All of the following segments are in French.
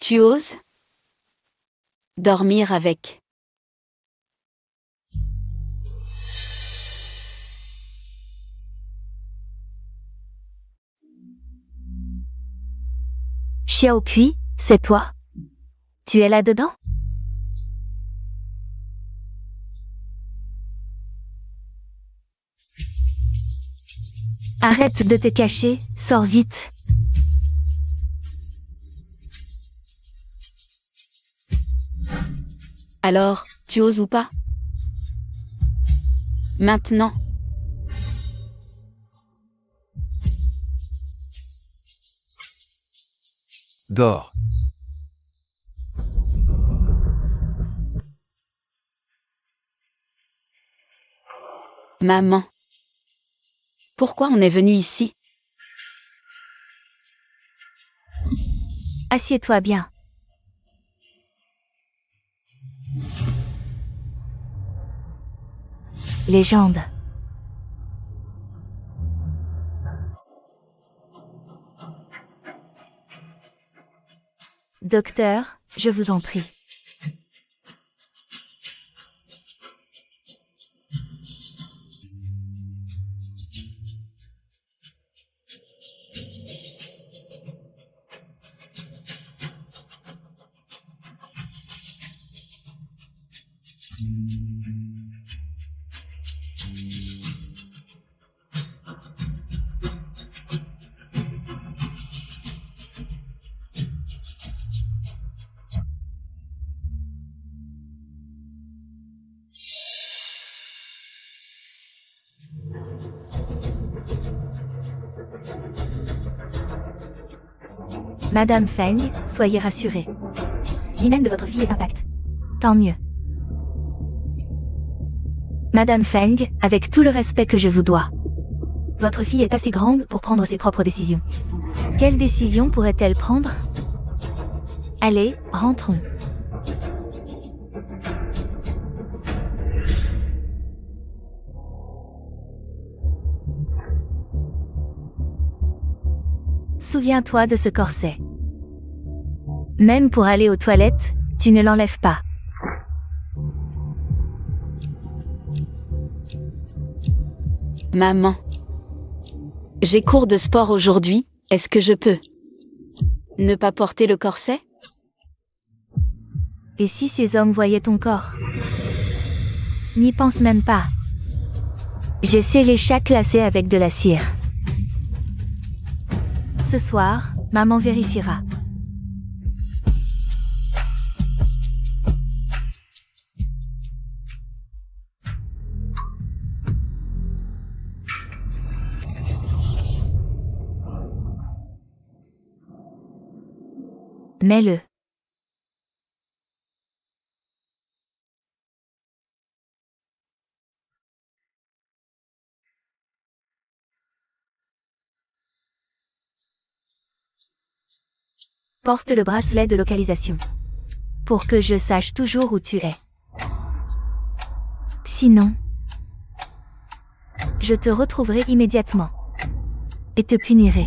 Tu oses dormir avec. Xiaopui, c'est toi? Tu es là-dedans? Arrête de te cacher, sors vite. Alors, tu oses ou pas? Maintenant. Dors. Maman. Pourquoi on est venu ici? Assieds-toi bien. Légende. Docteur, je vous en prie. Madame Feng, soyez rassurée. L'hymen de votre fille est intact. Tant mieux. Madame Feng, avec tout le respect que je vous dois. Votre fille est assez grande pour prendre ses propres décisions. Quelle décision pourrait-elle prendre? Allez, rentrons. Souviens-toi de ce corset. Même pour aller aux toilettes, tu ne l'enlèves pas. Maman. J'ai cours de sport aujourd'hui, est-ce que je peux ne pas porter le corset? Et si ces hommes voyaient ton corps? N'y pense même pas. J'ai scellé chaque lacet avec de la cire. Ce soir, maman vérifiera. Mets-le. Porte le bracelet de localisation. Pour que je sache toujours où tu es. Sinon, je te retrouverai immédiatement. Et te punirai.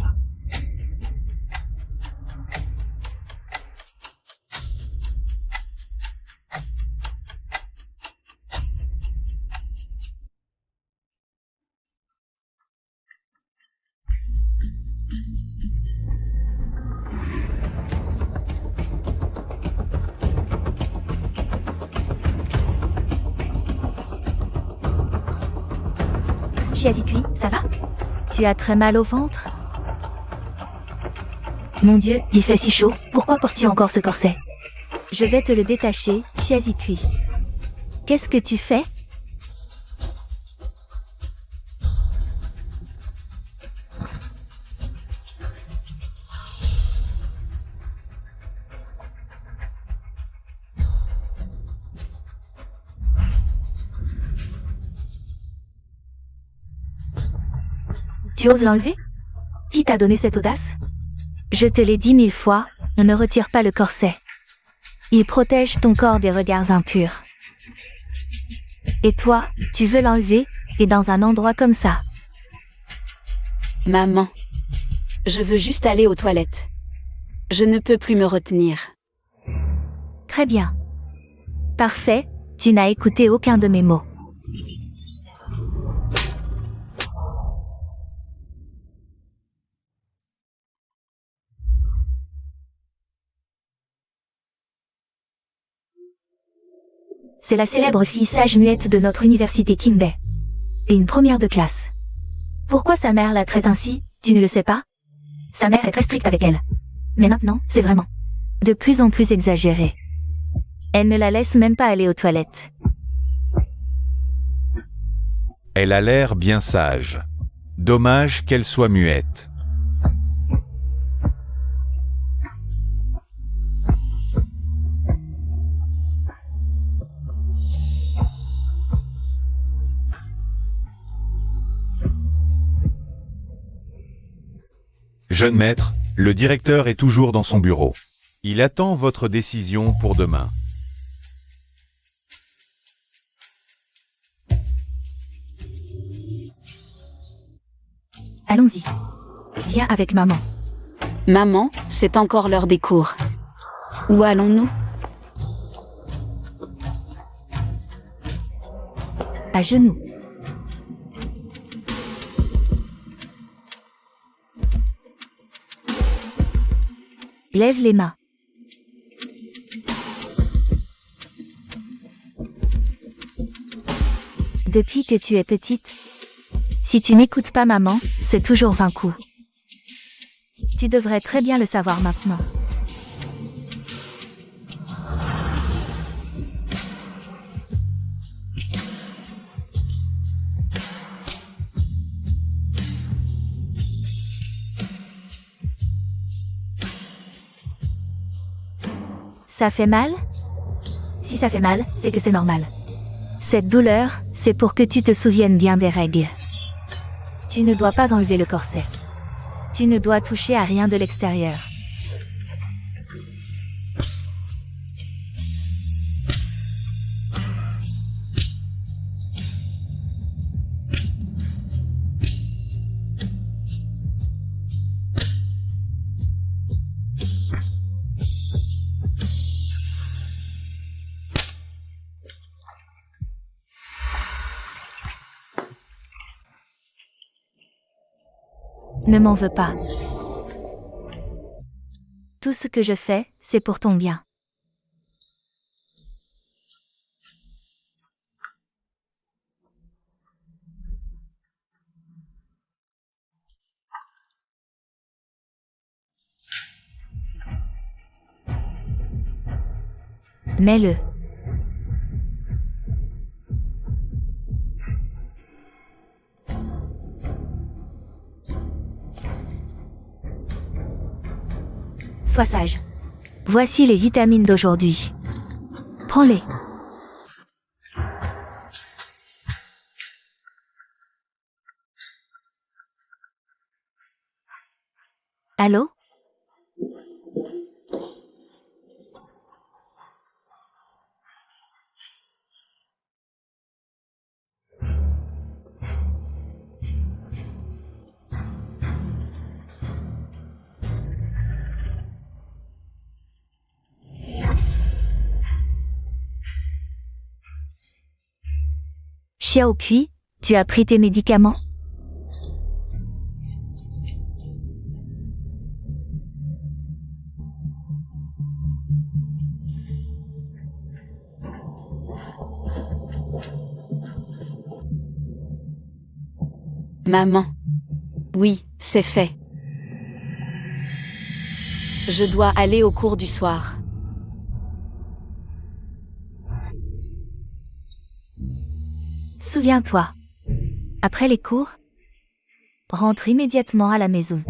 Chiazikui, ça va? Tu as très mal au ventre? Mon Dieu, il fait si chaud, pourquoi portes-tu encore ce corset? Je vais te le détacher, Chiazikui. Qu'est-ce que tu fais? Tu oses l'enlever? Qui t'a donné cette audace? Je te l'ai dit 1000 fois, on ne retire pas le corset. Il protège ton corps des regards impurs. Et toi, tu veux l'enlever, et dans un endroit comme ça. Maman. Je veux juste aller aux toilettes. Je ne peux plus me retenir. Très bien. Parfait, tu n'as écouté aucun de mes mots. C'est la célèbre fille sage muette de notre université Kinbei. Et une première de classe. Pourquoi sa mère la traite ainsi, tu ne le sais pas? Sa mère est très stricte avec elle. Mais maintenant, c'est vraiment de plus en plus exagéré. Elle ne la laisse même pas aller aux toilettes. Elle a l'air bien sage. Dommage qu'elle soit muette. Jeune maître, le directeur est toujours dans son bureau. Il attend votre décision pour demain. Allons-y. Viens avec maman. Maman, c'est encore l'heure des cours. Où allons-nous? À genoux. Lève les mains. Depuis que tu es petite, si tu n'écoutes pas maman, c'est toujours 20 coups. Tu devrais très bien le savoir maintenant. Ça fait mal? Si ça fait mal, c'est que c'est normal. Cette douleur, c'est pour que tu te souviennes bien des règles. Tu ne dois pas enlever le corset. Tu ne dois toucher à rien de l'extérieur. Ne m'en veux pas. Tout ce que je fais, c'est pour ton bien. Mets-le. Sois sage. Voici les vitamines d'aujourd'hui. Prends-les. Allô? Xiaopui, tu as pris tes médicaments? Maman. Oui, c'est fait. Je dois aller au cours du soir. Souviens-toi. Après les cours, rentre immédiatement à la maison.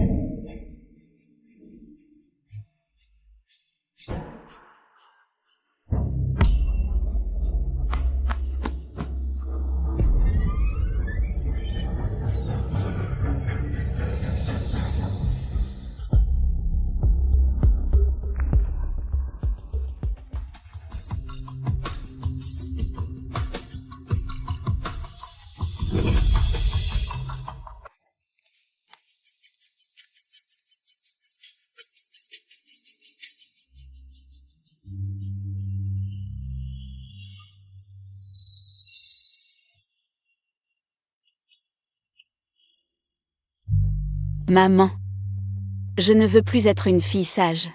Maman. Je ne veux plus être une fille sage.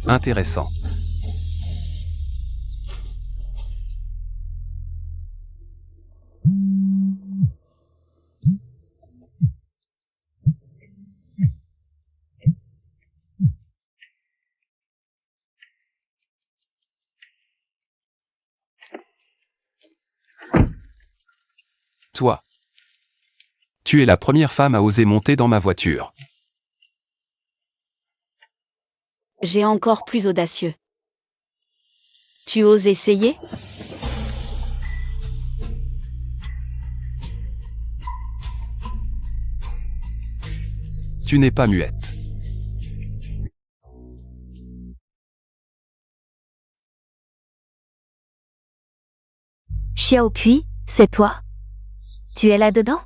Intéressant. Toi. Tu es la première femme à oser monter dans ma voiture. J'ai encore plus audacieux. Tu oses essayer? Tu n'es pas muette. Xiaopui, c'est toi? Tu es là-dedans?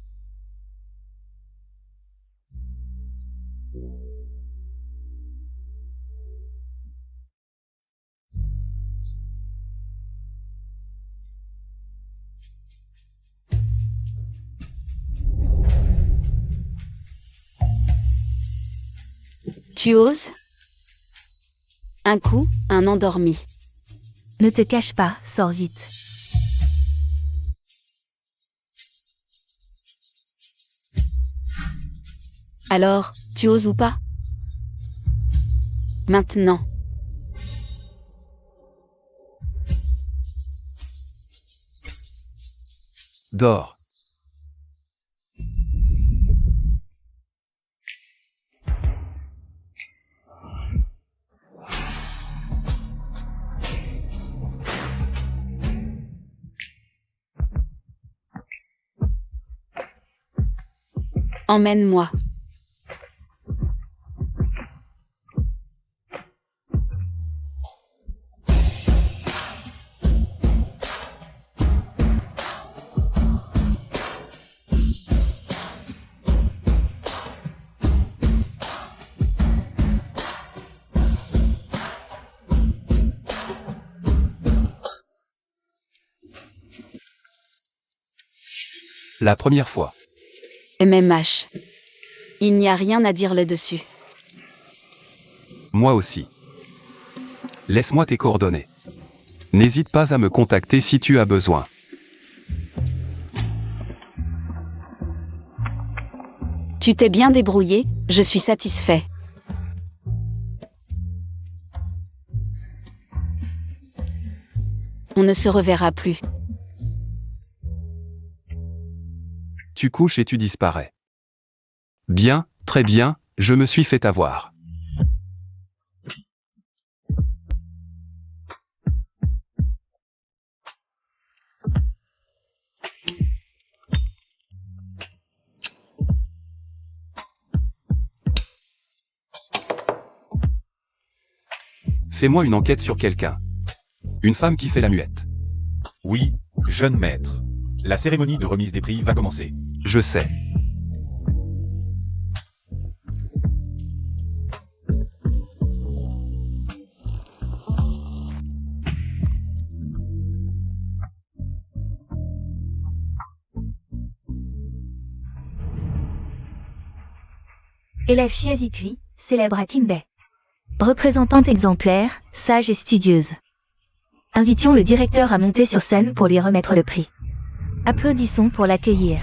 Tu oses? Un coup, un endormi. Ne te cache pas, sors vite. Alors, tu oses ou pas? Maintenant. Dors. Emmène-moi. La première fois. MMH. Il n'y a rien à dire là-dessus. Moi aussi. Laisse-moi tes coordonnées. N'hésite pas à me contacter si tu as besoin. Tu t'es bien débrouillé, je suis satisfait. On ne se reverra plus. Tu couches et tu disparais. Bien, très bien, je me suis fait avoir. Fais-moi une enquête sur quelqu'un. Une femme qui fait la muette. Oui, jeune maître. La cérémonie de remise des prix va commencer. Je sais. Élève Xiazikui, célèbre à Kinbei. Représentante exemplaire, sage et studieuse. Invitions le directeur à monter sur scène pour lui remettre le prix. Applaudissons pour l'accueillir.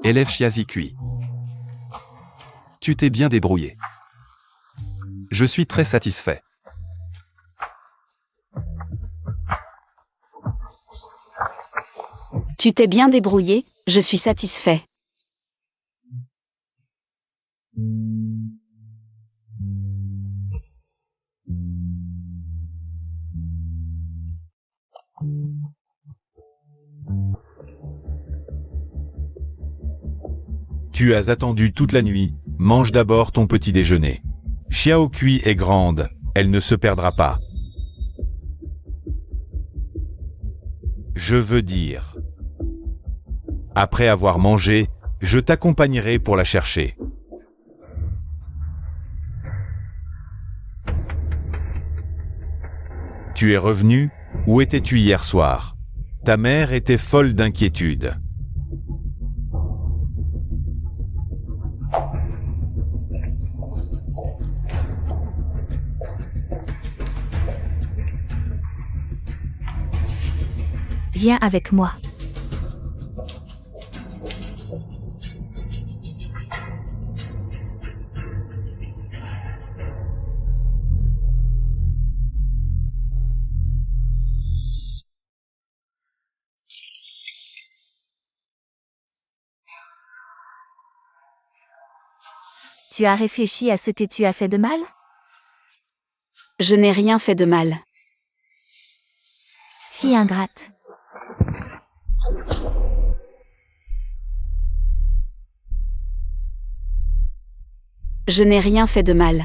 Élève Xiazikui. Tu t'es bien débrouillé. Je suis très satisfait. Tu t'es bien débrouillé, je suis satisfait. Tu as attendu toute la nuit, mange d'abord ton petit déjeuner. Xiao Kui est grande, elle ne se perdra pas. Je veux dire. Après avoir mangé, je t'accompagnerai pour la chercher. Tu es revenu? Où étais-tu hier soir? Ta mère était folle d'inquiétude. Viens avec moi. Tu as réfléchi à ce que tu as fait de mal? Je n'ai rien fait de mal. Fille ingrate. Je n'ai rien fait de mal.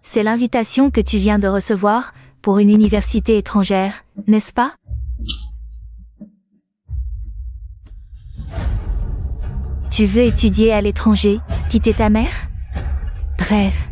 C'est l'invitation que tu viens de recevoir pour une université étrangère, n'est-ce pas? Tu veux étudier à l'étranger, quitter ta mère? Bref.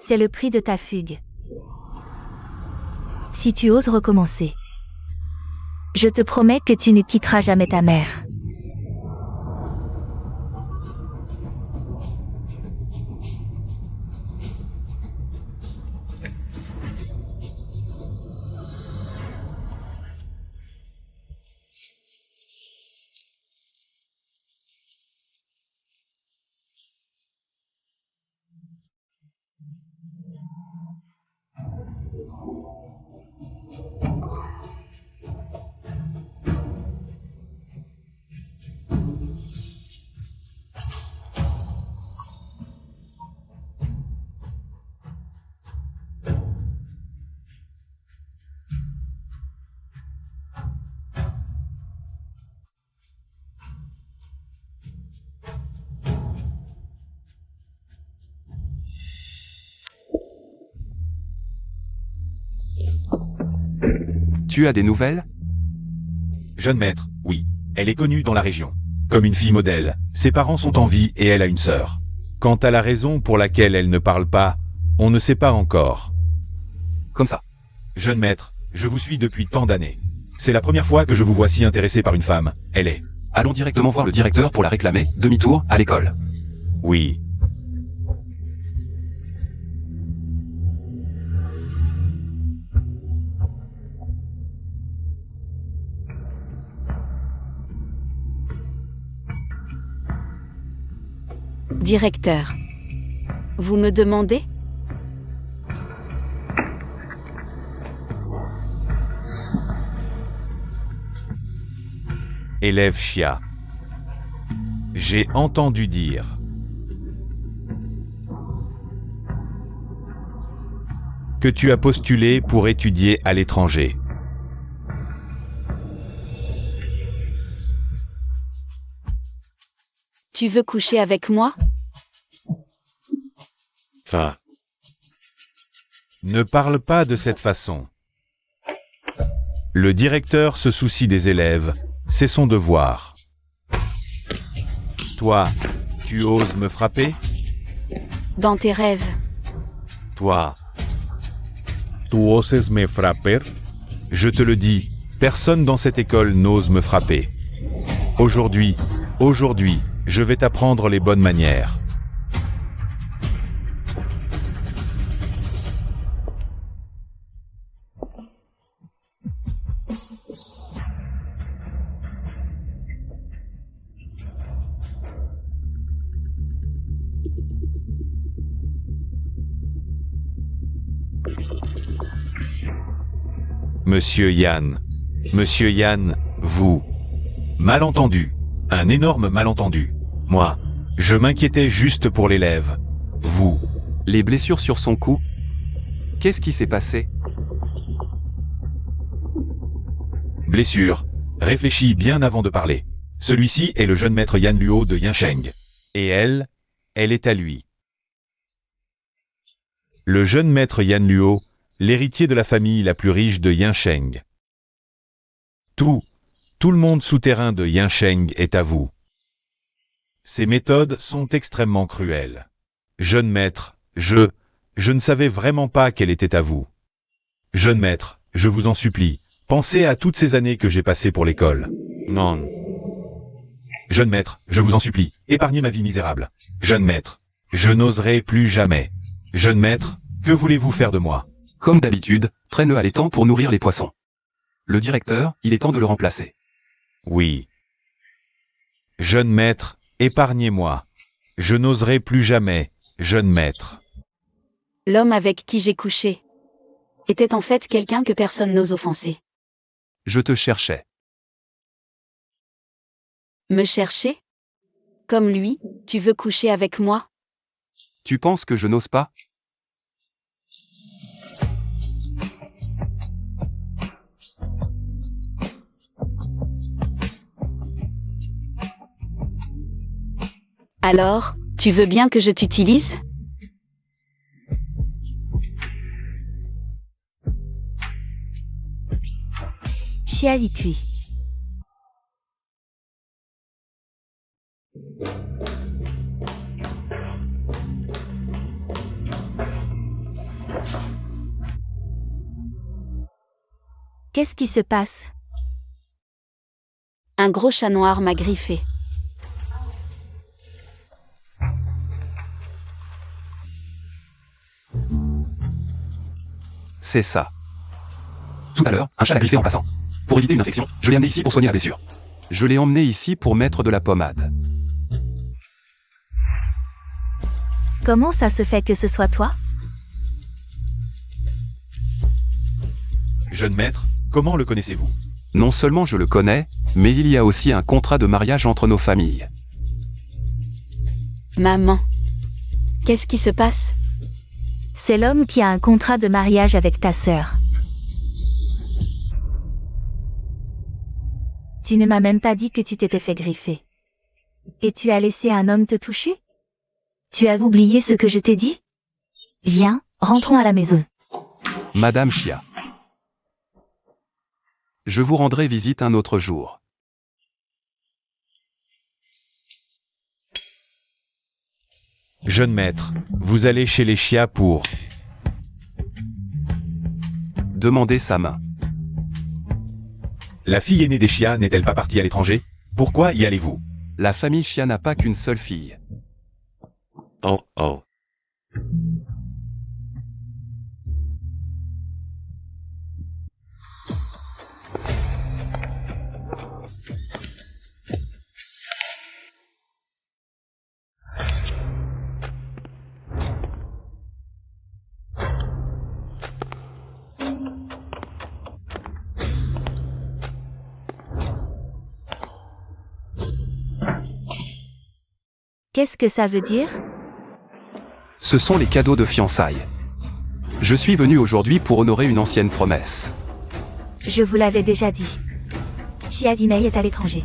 C'est le prix de ta fugue. Si tu oses recommencer, je te promets que tu ne quitteras jamais ta mère. Tu as des nouvelles? Jeune maître, oui. Elle est connue dans la région. Comme une fille modèle. Ses parents sont en vie et elle a une sœur. Quant à la raison pour laquelle elle ne parle pas, on ne sait pas encore. Comme ça. Jeune maître, je vous suis depuis tant d'années. C'est la première fois que je vous vois si intéressé par une femme. Elle est. Allons directement voir le directeur pour la réclamer, demi-tour, à l'école. Oui. Directeur. Vous me demandez? Élève Xia. J'ai entendu dire. Que tu as postulé pour étudier à l'étranger. Tu veux coucher avec moi? Fin. Ne parle pas de cette façon. Le directeur se soucie des élèves, c'est son devoir. Toi, tu oses me frapper? Dans tes rêves. Toi, tu oses me frapper? Je te le dis, personne dans cette école n'ose me frapper. Aujourd'hui, je vais t'apprendre les bonnes manières. Monsieur Yann, vous. Malentendu. Un énorme malentendu. Moi, je m'inquiétais juste pour l'élève. Vous. Les blessures sur son cou? Qu'est-ce qui s'est passé? Blessure. Réfléchis bien avant de parler. Celui-ci est le jeune maître Yan Luo de Yinsheng. Et elle est à lui. Le jeune maître Yan Luo, l'héritier de la famille la plus riche de Yinsheng. Tout le monde souterrain de Yinsheng est à vous. Ces méthodes sont extrêmement cruelles. Jeune maître, je ne savais vraiment pas qu'elle était à vous. Jeune maître, je vous en supplie, pensez à toutes ces années que j'ai passées pour l'école. Non. Jeune maître, je vous en supplie, épargnez ma vie misérable. Jeune maître, je n'oserai plus jamais. Jeune maître, que voulez-vous faire de moi? Comme d'habitude, traîne-le à l'étang pour nourrir les poissons. Le directeur, il est temps de le remplacer. Oui. Jeune maître, épargnez-moi. Je n'oserai plus jamais, jeune maître. L'homme avec qui j'ai couché était en fait quelqu'un que personne n'ose offenser. Je te cherchais. Me chercher? Comme lui, tu veux coucher avec moi? Tu penses que je n'ose pas? Alors, tu veux bien que je t'utilise? Chia y cuit. Qu'est-ce qui se passe? Un gros chat noir m'a griffé. C'est ça. Tout à l'heure, un chat l'a griffé en passant. Pour éviter une infection, je l'ai amené ici pour soigner la blessure. Je l'ai emmené ici pour mettre de la pommade. Comment ça se fait que ce soit toi? Jeune maître, comment le connaissez-vous? Non seulement je le connais, mais il y a aussi un contrat de mariage entre nos familles. Maman. Qu'est-ce qui se passe? C'est l'homme qui a un contrat de mariage avec ta sœur. Tu ne m'as même pas dit que tu t'étais fait griffer. Et tu as laissé un homme te toucher? Tu as oublié ce que je t'ai dit? Viens, rentrons à la maison. Madame Chia. Je vous rendrai visite un autre jour. Jeune maître, vous allez chez les Chia pour... Demandez sa main. La fille aînée des Chia n'est-elle pas partie à l'étranger? Pourquoi y allez-vous? La famille Chia n'a pas qu'une seule fille. Oh oh. Qu'est-ce que ça veut dire? Ce sont les cadeaux de fiançailles. Je suis venu aujourd'hui pour honorer une ancienne promesse. Je vous l'avais déjà dit. Chiazimei est à l'étranger.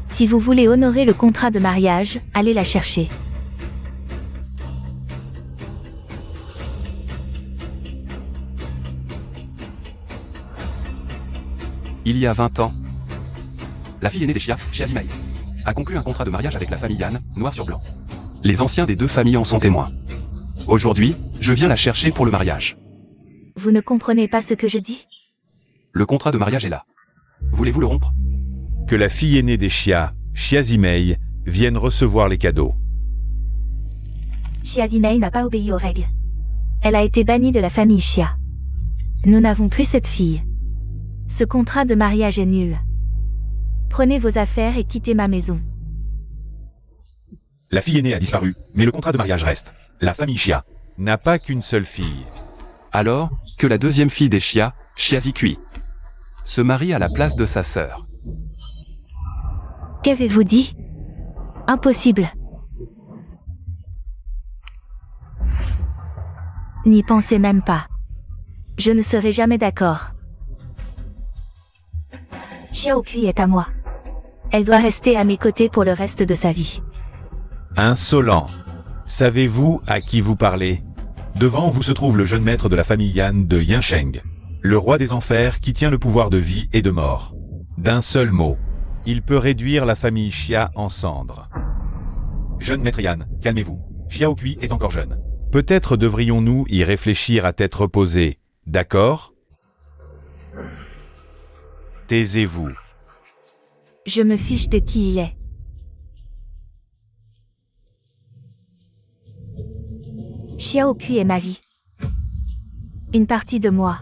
Si vous voulez honorer le contrat de mariage, allez la chercher. Il y a 20 ans, la fille aînée des Xia, Chiazimei, a conclu un contrat de mariage avec la famille Yan, noir sur blanc. Les anciens des deux familles en sont témoins. Aujourd'hui, je viens la chercher pour le mariage. Vous ne comprenez pas ce que je dis? Le contrat de mariage est là. Voulez-vous le rompre? Que la fille aînée des Xia, Chiazimei, vienne recevoir les cadeaux. Chiazimei n'a pas obéi aux règles. Elle a été bannie de la famille Xia. Nous n'avons plus cette fille. Ce contrat de mariage est nul. Prenez vos affaires et quittez ma maison. La fille aînée a disparu, mais le contrat de mariage reste. La famille Xia n'a pas qu'une seule fille. Alors, que la deuxième fille des Xia, Chiazikui, se marie à la place de sa sœur. Qu'avez-vous dit? Impossible. N'y pensez même pas. Je ne serai jamais d'accord. Xiaokui est à moi. Elle doit rester à mes côtés pour le reste de sa vie. Insolent. Savez-vous à qui vous parlez? Devant vous se trouve le jeune maître de la famille Yan de Yansheng, le roi des enfers qui tient le pouvoir de vie et de mort. D'un seul mot, il peut réduire la famille Xia en cendres. Jeune maître Yan, calmez-vous. Xiaokui est encore jeune. Peut-être devrions-nous y réfléchir à tête reposée, d'accord? Taisez-vous. Je me fiche de qui il est. Xiaokui est ma vie. Une partie de moi.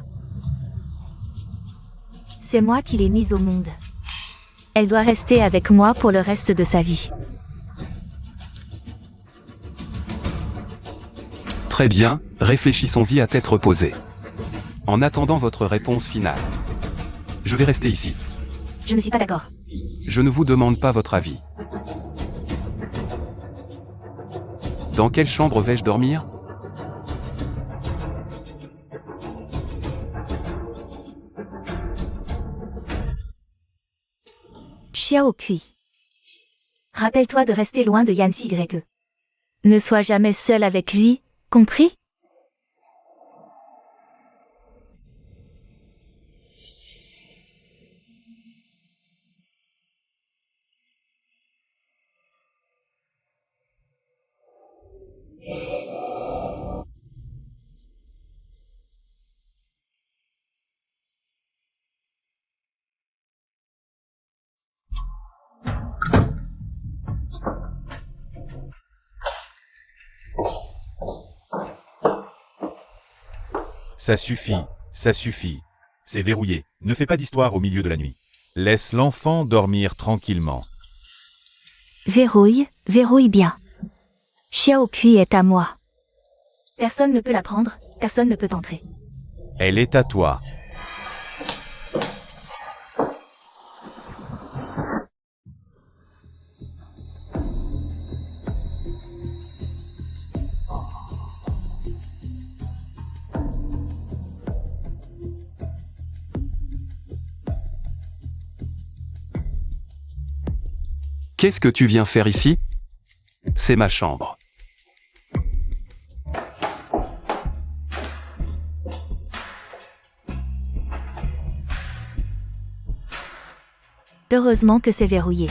C'est moi qui l'ai mise au monde. Elle doit rester avec moi pour le reste de sa vie. Très bien, réfléchissons-y à tête reposée. En attendant votre réponse finale, je vais rester ici. Je ne suis pas d'accord. Je ne vous demande pas votre avis. Dans quelle chambre vais-je dormir? Xiaokui. Rappelle-toi de rester loin de Yancy Greg. Ne sois jamais seul avec lui, compris? Ça suffit, ça suffit. C'est verrouillé. Ne fais pas d'histoire au milieu de la nuit. Laisse l'enfant dormir tranquillement. Verrouille, verrouille bien. Xiaokui est à moi. Personne ne peut la prendre, personne ne peut entrer. Elle est à toi. Qu'est-ce que tu viens faire ici? C'est ma chambre. Heureusement que c'est verrouillé.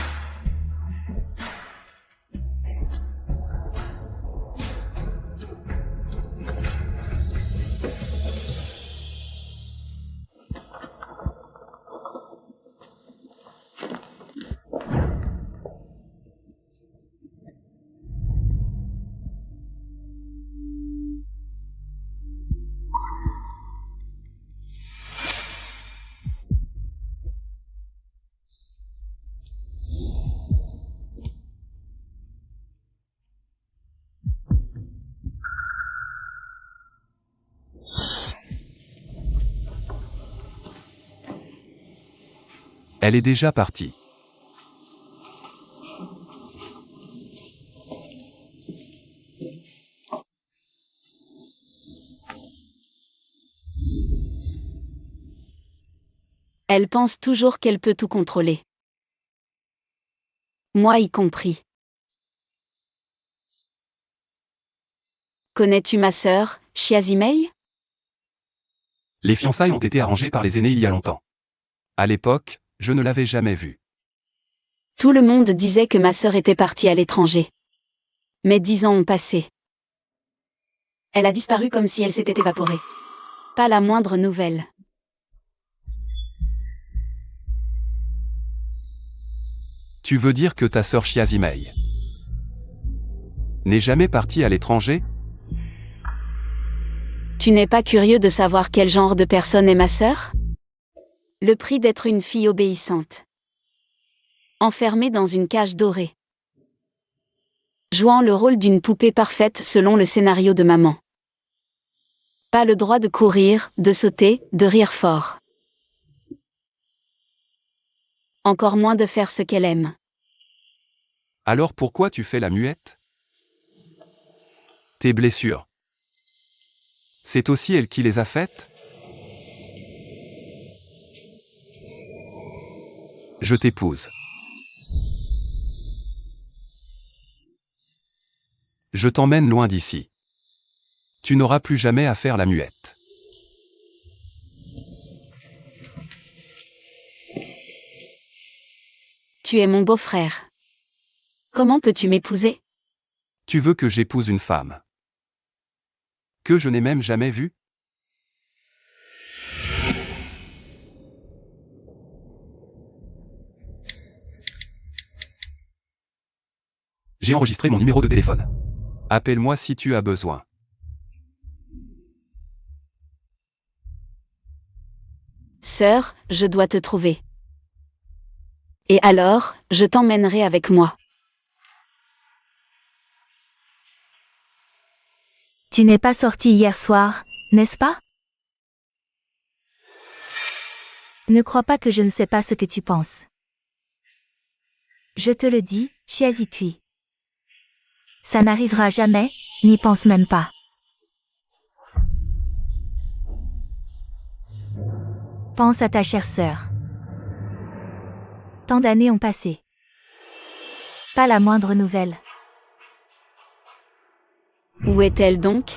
Elle est déjà partie. Elle pense toujours qu'elle peut tout contrôler. Moi y compris. Connais-tu ma sœur, Chiazimei? Les fiançailles ont été arrangées par les aînés il y a longtemps. À l'époque, je ne l'avais jamais vue. Tout le monde disait que ma sœur était partie à l'étranger. Mais 10 ans ont passé. Elle a disparu comme si elle s'était évaporée. Pas la moindre nouvelle. Tu veux dire que ta sœur Chiazimei n'est jamais partie à l'étranger? Tu n'es pas curieux de savoir quel genre de personne est ma sœur? Le prix d'être une fille obéissante. Enfermée dans une cage dorée. Jouant le rôle d'une poupée parfaite selon le scénario de maman. Pas le droit de courir, de sauter, de rire fort. Encore moins de faire ce qu'elle aime. Alors pourquoi tu fais la muette? Tes blessures. C'est aussi elle qui les a faites? Je t'épouse. Je t'emmène loin d'ici. Tu n'auras plus jamais à faire la muette. Tu es mon beau-frère. Comment peux-tu m'épouser? Tu veux que j'épouse une femme que je n'ai même jamais vue? J'ai enregistré mon numéro de téléphone. Appelle-moi si tu as besoin. Sœur, je dois te trouver. Et alors, je t'emmènerai avec moi. Tu n'es pas sorti hier soir, n'est-ce pas? Ne crois pas que je ne sais pas ce que tu penses. Je te le dis, Chiazikui. Ça n'arrivera jamais, n'y pense même pas. Pense à ta chère sœur. Tant d'années ont passé. Pas la moindre nouvelle. Où est-elle donc?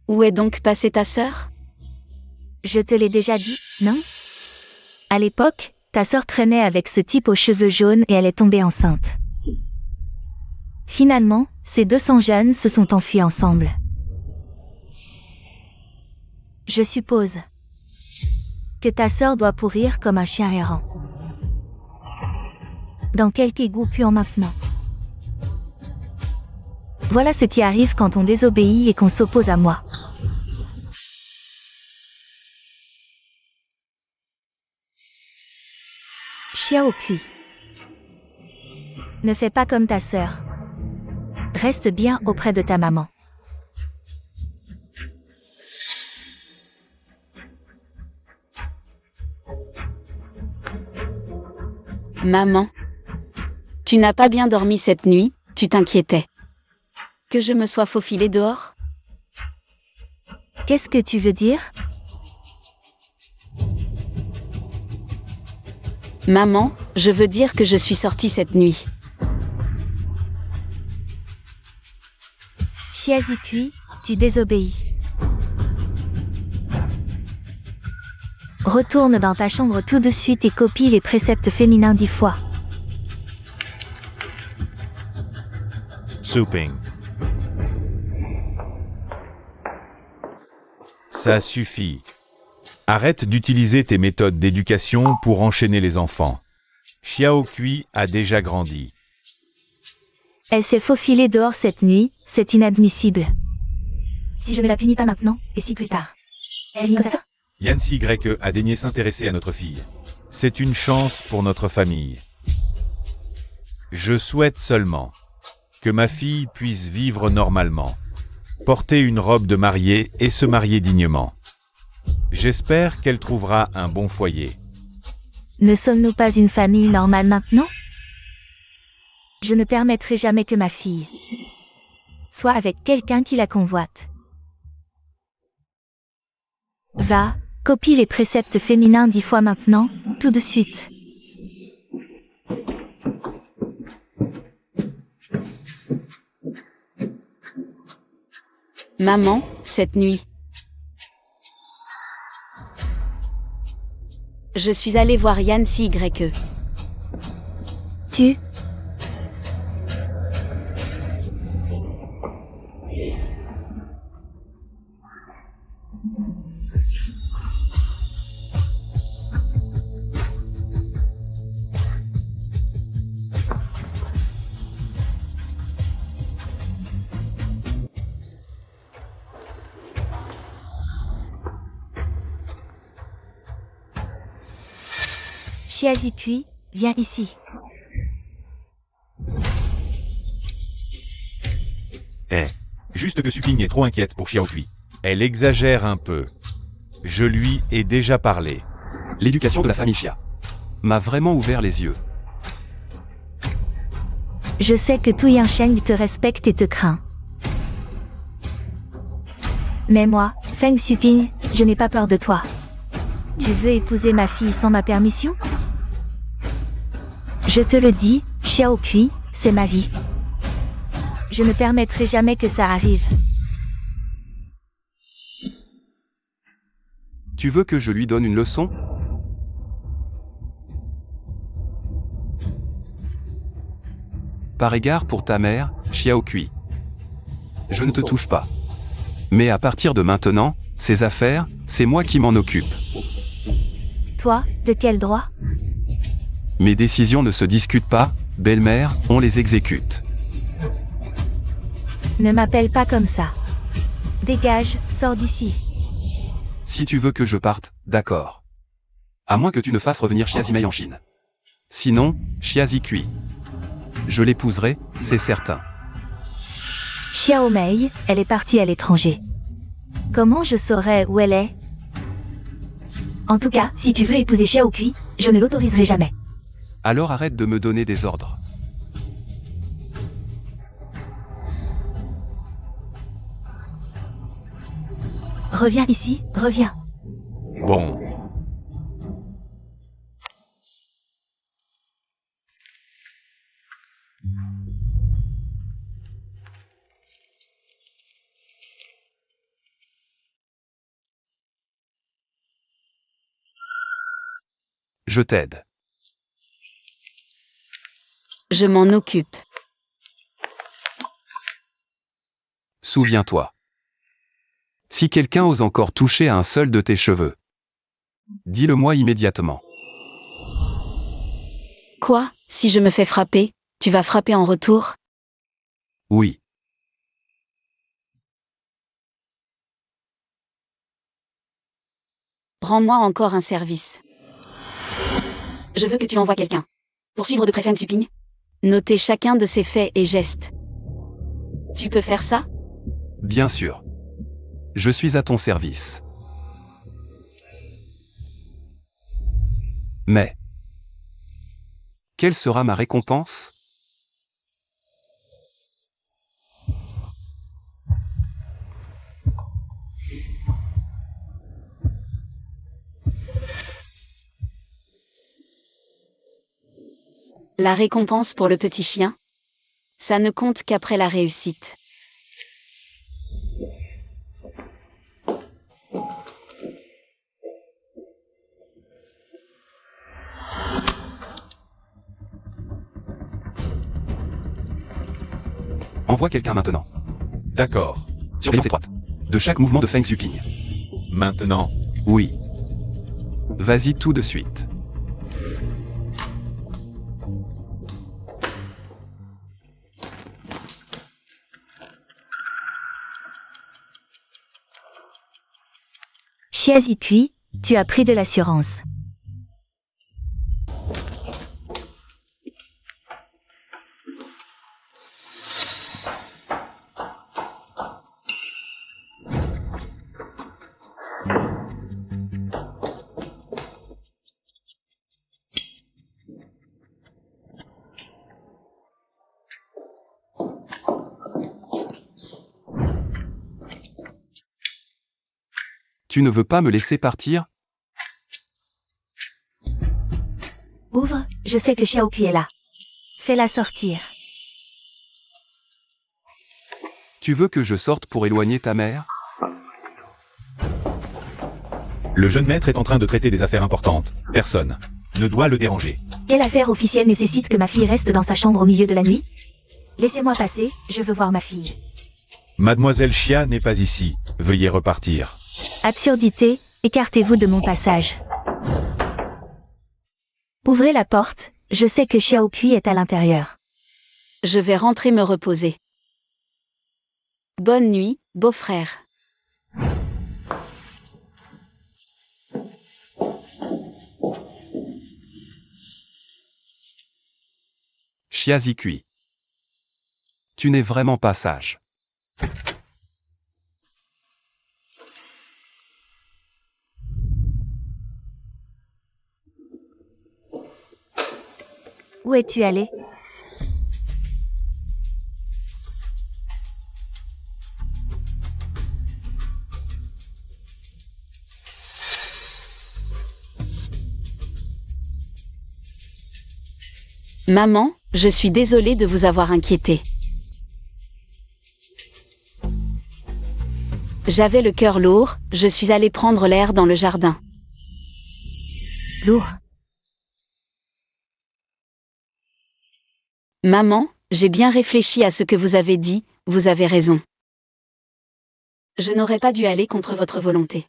Où est donc passée ta sœur? Je te l'ai déjà dit, non? À l'époque, ta sœur traînait avec ce type aux cheveux jaunes et elle est tombée enceinte. Finalement, ces 200 jeunes se sont enfuis ensemble. Je suppose que ta sœur doit pourrir comme un chien errant. Dans quelque égout puant maintenant. Voilà ce qui arrive quand on désobéit et qu'on s'oppose à moi. Xiaopui. Ne fais pas comme ta sœur. Reste bien auprès de ta maman. Maman. Tu n'as pas bien dormi cette nuit, tu t'inquiétais. Que je me sois faufilée dehors? Qu'est-ce que tu veux dire? Maman, je veux dire que je suis sortie cette nuit. Chiazikui, tu désobéis. Retourne dans ta chambre tout de suite et copie les préceptes féminins 10 fois. Souping. Ça suffit. Arrête d'utiliser tes méthodes d'éducation pour enchaîner les enfants. Xiaokui a déjà grandi. Elle s'est faufilée dehors cette nuit, c'est inadmissible. Si je ne la punis pas maintenant, et si plus tard. Elle est comme ça? Yancy Y a daigné s'intéresser à notre fille. C'est une chance pour notre famille. Je souhaite seulement que ma fille puisse vivre normalement, porter une robe de mariée et se marier dignement. J'espère qu'elle trouvera un bon foyer. Ne sommes-nous pas une famille normale maintenant? Je ne permettrai jamais que ma fille soit avec quelqu'un qui la convoite. Va, copie les préceptes féminins 10 fois maintenant, tout de suite. Maman, cette nuit. Je suis allée voir Yann CYE. Tu, Chiazikui, viens ici. Juste que Suping est trop inquiète pour Xiaokui. Elle exagère un peu. Je lui ai déjà parlé. L'éducation de la famille Xia m'a vraiment ouvert les yeux. Je sais que Tu Yansheng te respecte et te craint. Mais moi, Feng Xuping, je n'ai pas peur de toi. Tu veux épouser ma fille sans ma permission? Je te le dis, Xiaokui, c'est ma vie. Je ne permettrai jamais que ça arrive. Tu veux que je lui donne une leçon? Par égard pour ta mère, Xiaokui. Je ne te touche pas. Mais à partir de maintenant, ces affaires, c'est moi qui m'en occupe. Toi, de quel droit? Mes décisions ne se discutent pas, belle-mère, on les exécute. Ne m'appelle pas comme ça. Dégage, sors d'ici. Si tu veux que je parte, d'accord. À moins que tu ne fasses revenir Xiazimei en Chine. Sinon, Xiazikui. Je l'épouserai, c'est certain. Xiaomei, elle est partie à l'étranger. Comment je saurais où elle est? En tout cas, si tu veux épouser Xiaokui, je ne l'autoriserai jamais. Alors arrête de me donner des ordres. Reviens ici, reviens. Bon. Je t'aide. Je m'en occupe. Souviens-toi. Si quelqu'un ose encore toucher à un seul de tes cheveux, dis-le-moi immédiatement. Quoi, si je me fais frapper, tu vas frapper en retour? Oui. Rends-moi encore un service. Je veux que tu envoies quelqu'un. Pour suivre de près Feng Xuping. Noter chacun de ses faits et gestes. Tu peux faire ça? Bien sûr. Je suis à ton service. Mais, quelle sera ma récompense? La récompense pour le petit chien? Ça ne compte qu'après la réussite. Envoie quelqu'un maintenant. D'accord. Surveillance étroite. De chaque mouvement de Feng Xuping. Maintenant. Oui. Vas-y tout de suite. Xiazikui, tu as pris de l'assurance. Tu ne veux pas me laisser partir? Ouvre, je sais que Xiaoqui est là. Fais-la sortir. Tu veux que je sorte pour éloigner ta mère? Le jeune maître est en train de traiter des affaires importantes. Personne ne doit le déranger. Quelle affaire officielle nécessite que ma fille reste dans sa chambre au milieu de la nuit? Laissez-moi passer, je veux voir ma fille. Mademoiselle Xia n'est pas ici. Veuillez repartir. Absurdité, écartez-vous de mon passage. Ouvrez la porte, je sais que Xiaoqui est à l'intérieur. Je vais rentrer me reposer. Bonne nuit, beau-frère. Xia Zikui. Tu n'es vraiment pas sage. Où es-tu allé? Maman, je suis désolée de vous avoir inquiété. J'avais le cœur lourd, je suis allée prendre l'air dans le jardin. Lourd. Maman, j'ai bien réfléchi à ce que vous avez dit, vous avez raison. Je n'aurais pas dû aller contre votre volonté.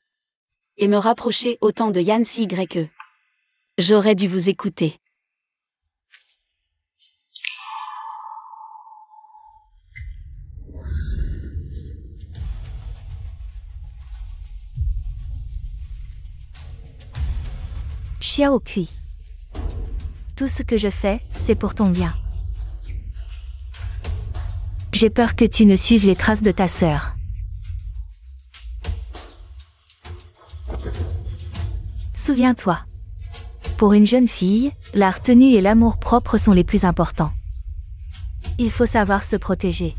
Et me rapprocher autant de Yan Cye. J'aurais dû vous écouter. Xiaoqui. Tout ce que je fais, c'est pour ton bien. J'ai peur que tu ne suives les traces de ta sœur. Souviens-toi. Pour une jeune fille, la retenue et l'amour-propre sont les plus importants. Il faut savoir se protéger.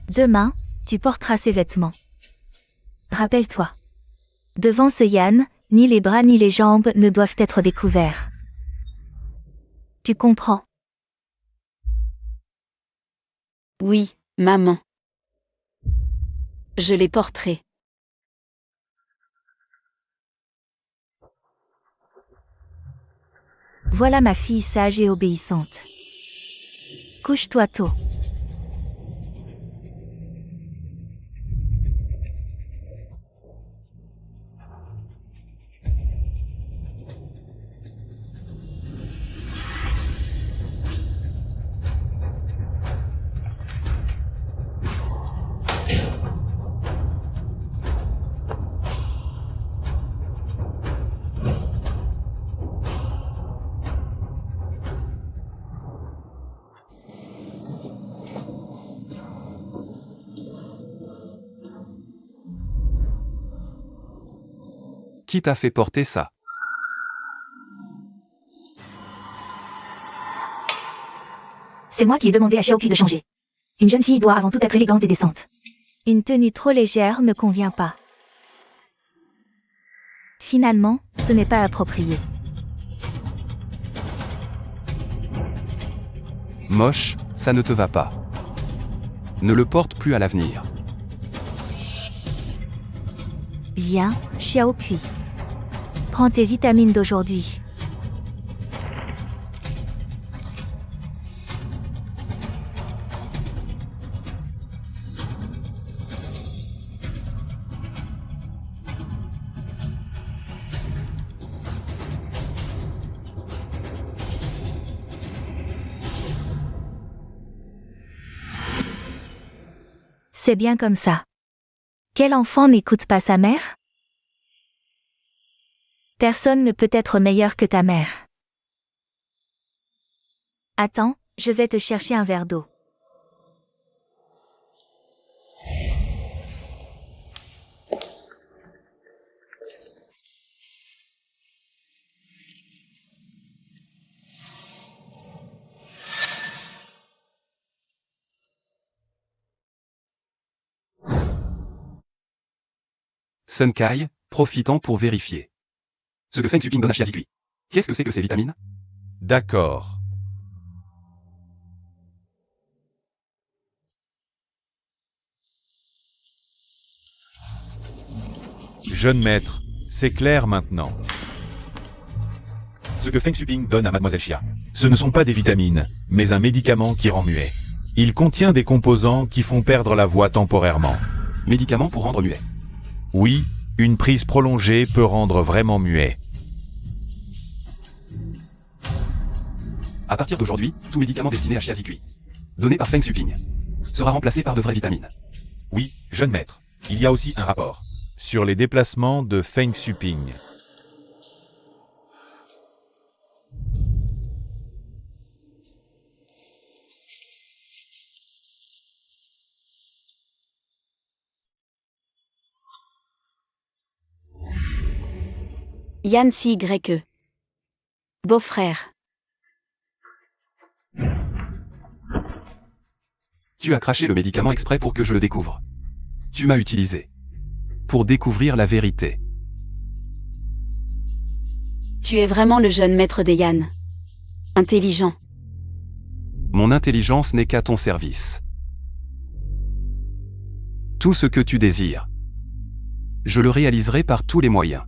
Demain, tu porteras ces vêtements. Rappelle-toi. Devant ce Yan, ni les bras ni les jambes ne doivent être découverts. Tu comprends? Oui, maman. Je les porterai. Voilà ma fille sage et obéissante. Couche-toi tôt. Qui t'a fait porter ça? C'est moi qui ai demandé à Xiaoqui de changer. Une jeune fille doit avant tout être élégante et décente. Une tenue trop légère me convient pas. Finalement, ce n'est pas approprié. Moche, ça ne te va pas. Ne le porte plus à l'avenir. Viens, Xiaoqui. Prends tes vitamines d'aujourd'hui. C'est bien comme ça. Quel enfant n'écoute pas sa mère? Personne ne peut être meilleur que ta mère. Attends, je vais te chercher un verre d'eau. Sun Kai, profitant pour vérifier. Ce que Feng Xuping donne à Xia Zikui. Qu'est-ce que c'est que ces vitamines? D'accord. Jeune maître, c'est clair maintenant. Ce que Feng Xuping donne à Mademoiselle Xia, ce ne sont pas des vitamines, mais un médicament qui rend muet. Il contient des composants qui font perdre la voix temporairement. Médicament pour rendre muet. Oui, une prise prolongée peut rendre vraiment muet. À partir d'aujourd'hui, tout médicament destiné à Xia Zikui, donné par Feng Xuping, sera remplacé par de vraies vitamines. Oui, jeune maître, il y a aussi un rapport sur les déplacements de Feng Xuping. Yan CYE. Beau-frère. Tu as craché le médicament exprès pour que je le découvre. Tu m'as utilisé. Pour découvrir la vérité. Tu es vraiment le jeune maître des Yan. Intelligent. Mon intelligence n'est qu'à ton service. Tout ce que tu désires, je le réaliserai par tous les moyens.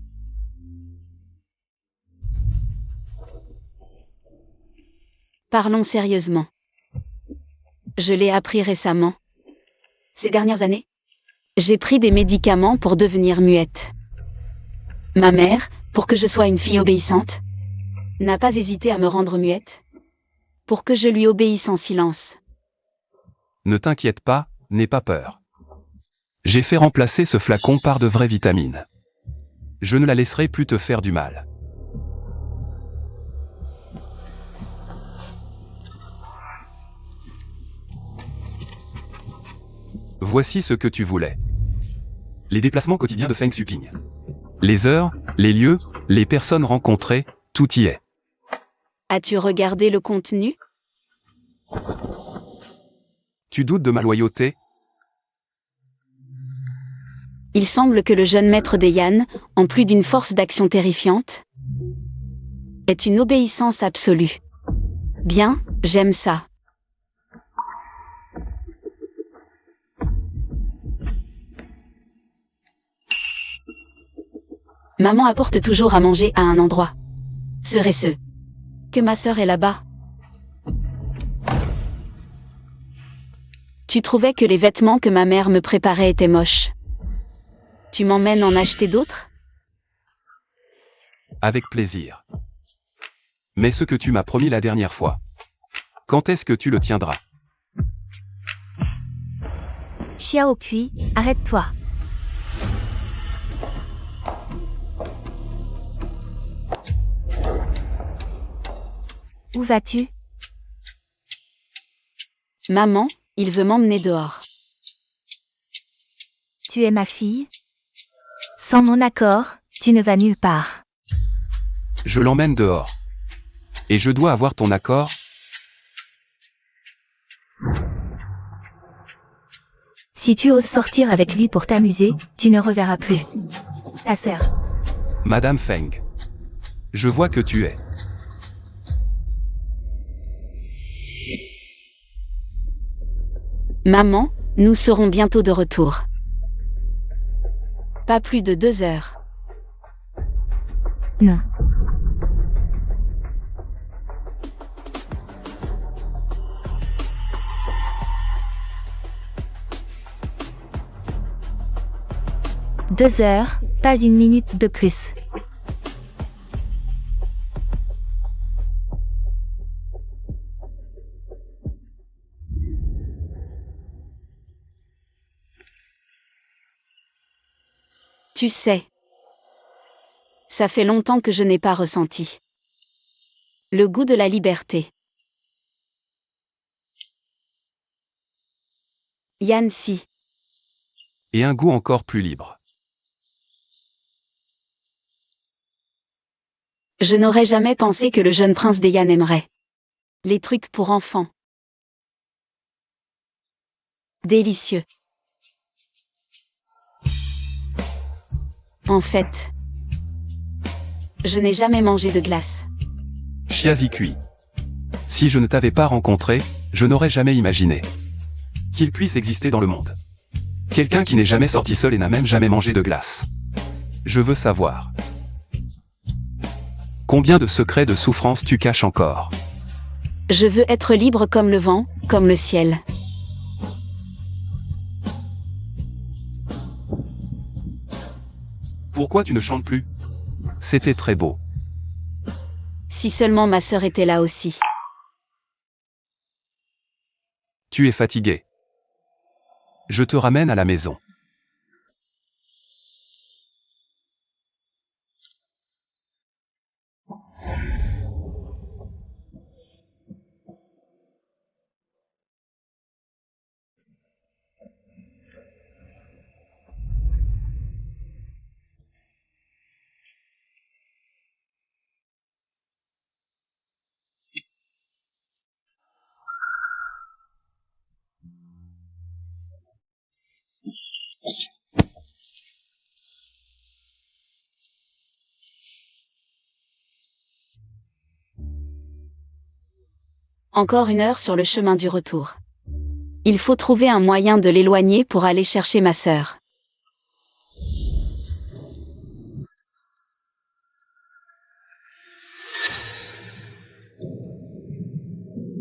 Parlons sérieusement. Je l'ai appris récemment. Ces dernières années, j'ai pris des médicaments pour devenir muette. Ma mère, pour que je sois une fille obéissante, n'a pas hésité à me rendre muette, pour que je lui obéisse en silence. Ne t'inquiète pas, n'aie pas peur. J'ai fait remplacer ce flacon par de vraies vitamines. Je ne la laisserai plus te faire du mal. Voici ce que tu voulais. Les déplacements quotidiens de Feng Xuping. Les heures, les lieux, les personnes rencontrées, tout y est. As-tu regardé le contenu? Tu doutes de ma loyauté? Il semble que le jeune maître des Yan, en plus d'une force d'action terrifiante, est une obéissance absolue. Bien, j'aime ça. Maman apporte toujours à manger à un endroit. Serait-ce que ma sœur est là-bas? Tu trouvais que les vêtements que ma mère me préparait étaient moches. Tu m'emmènes en acheter d'autres? Avec plaisir. Mais ce que tu m'as promis la dernière fois, quand est-ce que tu le tiendras? Xiao Kui, arrête-toi. Où vas-tu? Maman, il veut m'emmener dehors. Tu es ma fille? Sans mon accord, tu ne vas nulle part. Je l'emmène dehors. Et je dois avoir ton accord? Si tu oses sortir avec lui pour t'amuser, tu ne reverras plus ta sœur. Madame Feng. Je vois que tu es. Maman, nous serons bientôt de retour. Pas plus de 2 heures. Non. Deux heures, pas une minute de plus. Tu sais, ça fait longtemps que je n'ai pas ressenti le goût de la liberté. Yan Si. Et un goût encore plus libre. Je n'aurais jamais pensé que le jeune prince des Yan aimerait les trucs pour enfants. Délicieux. En fait, je n'ai jamais mangé de glace. Chiazikui. Si je ne t'avais pas rencontré, je n'aurais jamais imaginé qu'il puisse exister dans le monde quelqu'un qui n'est jamais sorti seul et n'a même jamais mangé de glace. Je veux savoir combien de secrets de souffrance tu caches encore. Je veux être libre comme le vent, comme le ciel. Pourquoi tu ne chantes plus? C'était très beau. Si seulement ma sœur était là aussi. Tu es fatigué. Je te ramène à la maison. Encore 1 heure sur le chemin du retour. Il faut trouver un moyen de l'éloigner pour aller chercher ma sœur.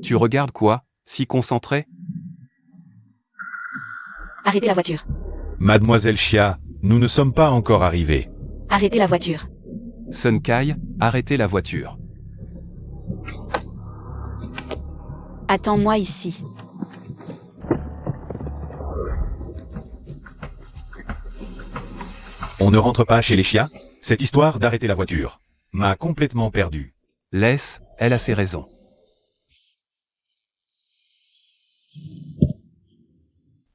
Tu regardes quoi, si concentré? Arrêtez la voiture. Mademoiselle Chia, nous ne sommes pas encore arrivés. Arrêtez la voiture. Sun Kai, arrêtez la voiture. Attends-moi ici. On ne rentre pas chez les Chia? Cette histoire d'arrêter la voiture m'a complètement perdu. Laisse, elle a ses raisons.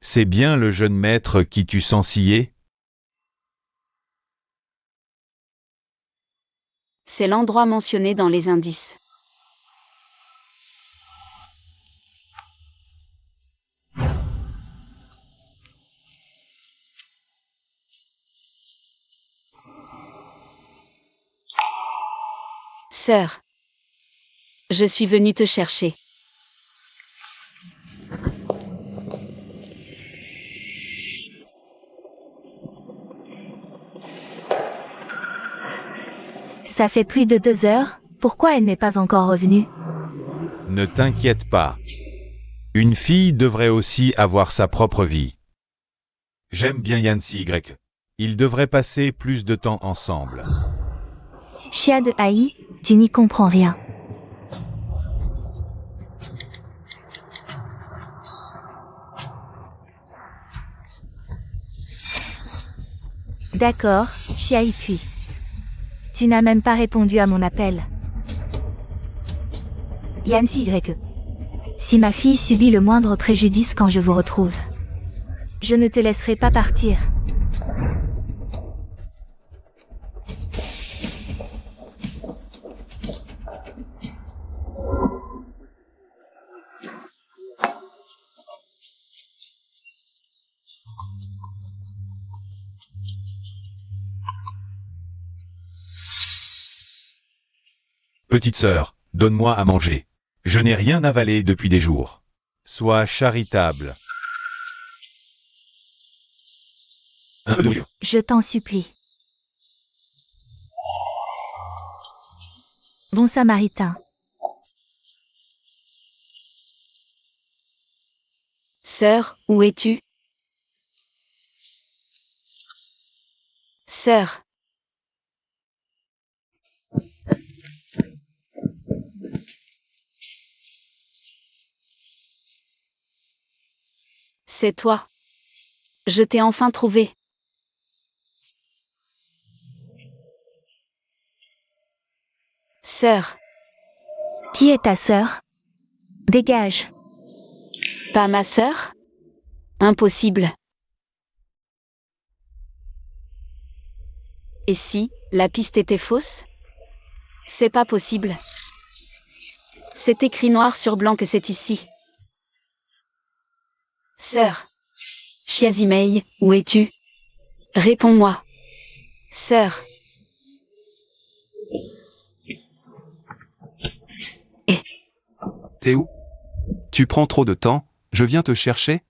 C'est bien le jeune maître qui tue sans scier? C'est l'endroit mentionné dans les indices. Sœur, je suis venue te chercher. Ça fait plus de 2 heures, pourquoi elle n'est pas encore revenue? Ne t'inquiète pas. Une fille devrait aussi avoir sa propre vie. J'aime bien Yancy Y. Ils devraient passer plus de temps ensemble. Chia de Haï, tu n'y comprends rien. D'accord, Chia Ikui. Tu n'as même pas répondu à mon appel. Yancy Y. Si ma fille subit le moindre préjudice quand je vous retrouve, je ne te laisserai pas partir. Petite sœur, donne-moi à manger. Je n'ai rien avalé depuis des jours. Sois charitable. Un peu d'eau. Je t'en supplie. Bon samaritain. Sœur, où es-tu? Sœur. C'est toi. Je t'ai enfin trouvé. Sœur. Qui est ta sœur? Dégage. Pas ma sœur? Impossible. Et si, la piste était fausse? C'est pas possible. C'est écrit noir sur blanc que c'est ici. Sœur. Chiazimei, où es-tu? Réponds-moi. Sœur. T'es où? Tu prends trop de temps, je viens te chercher?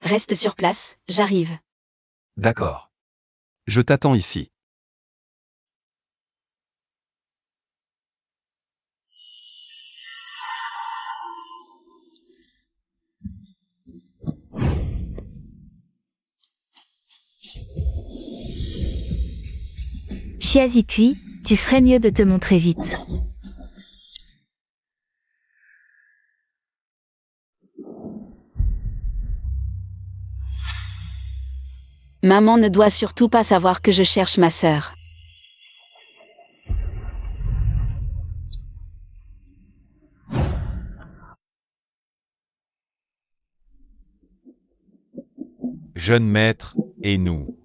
Reste sur place, j'arrive. D'accord. Je t'attends ici. Chiazikui, tu ferais mieux de te montrer vite. Maman ne doit surtout pas savoir que je cherche ma sœur. Jeune maître, et nous.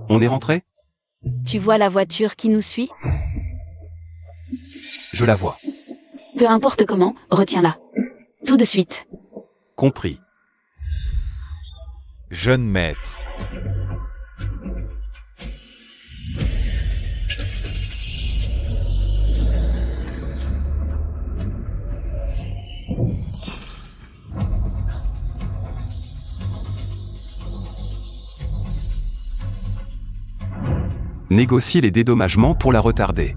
On est rentré? Tu vois la voiture qui nous suit? Je la vois. Peu importe comment, retiens-la. Tout de suite. Compris. Jeune maître. Négocie les dédommagements pour la retarder.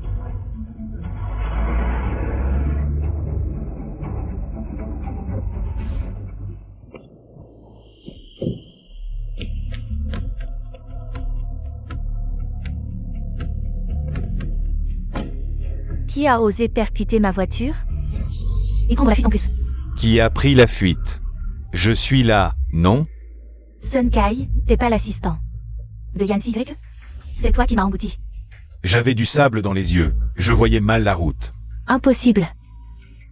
Qui a osé percuter ma voiture? Et prendre la fuite en plus. Qui a pris la fuite? Je suis là, non? Sun Kai, t'es pas l'assistant. De Yancy Greg? C'est toi qui m'as englouti. J'avais du sable dans les yeux, je voyais mal la route. Impossible.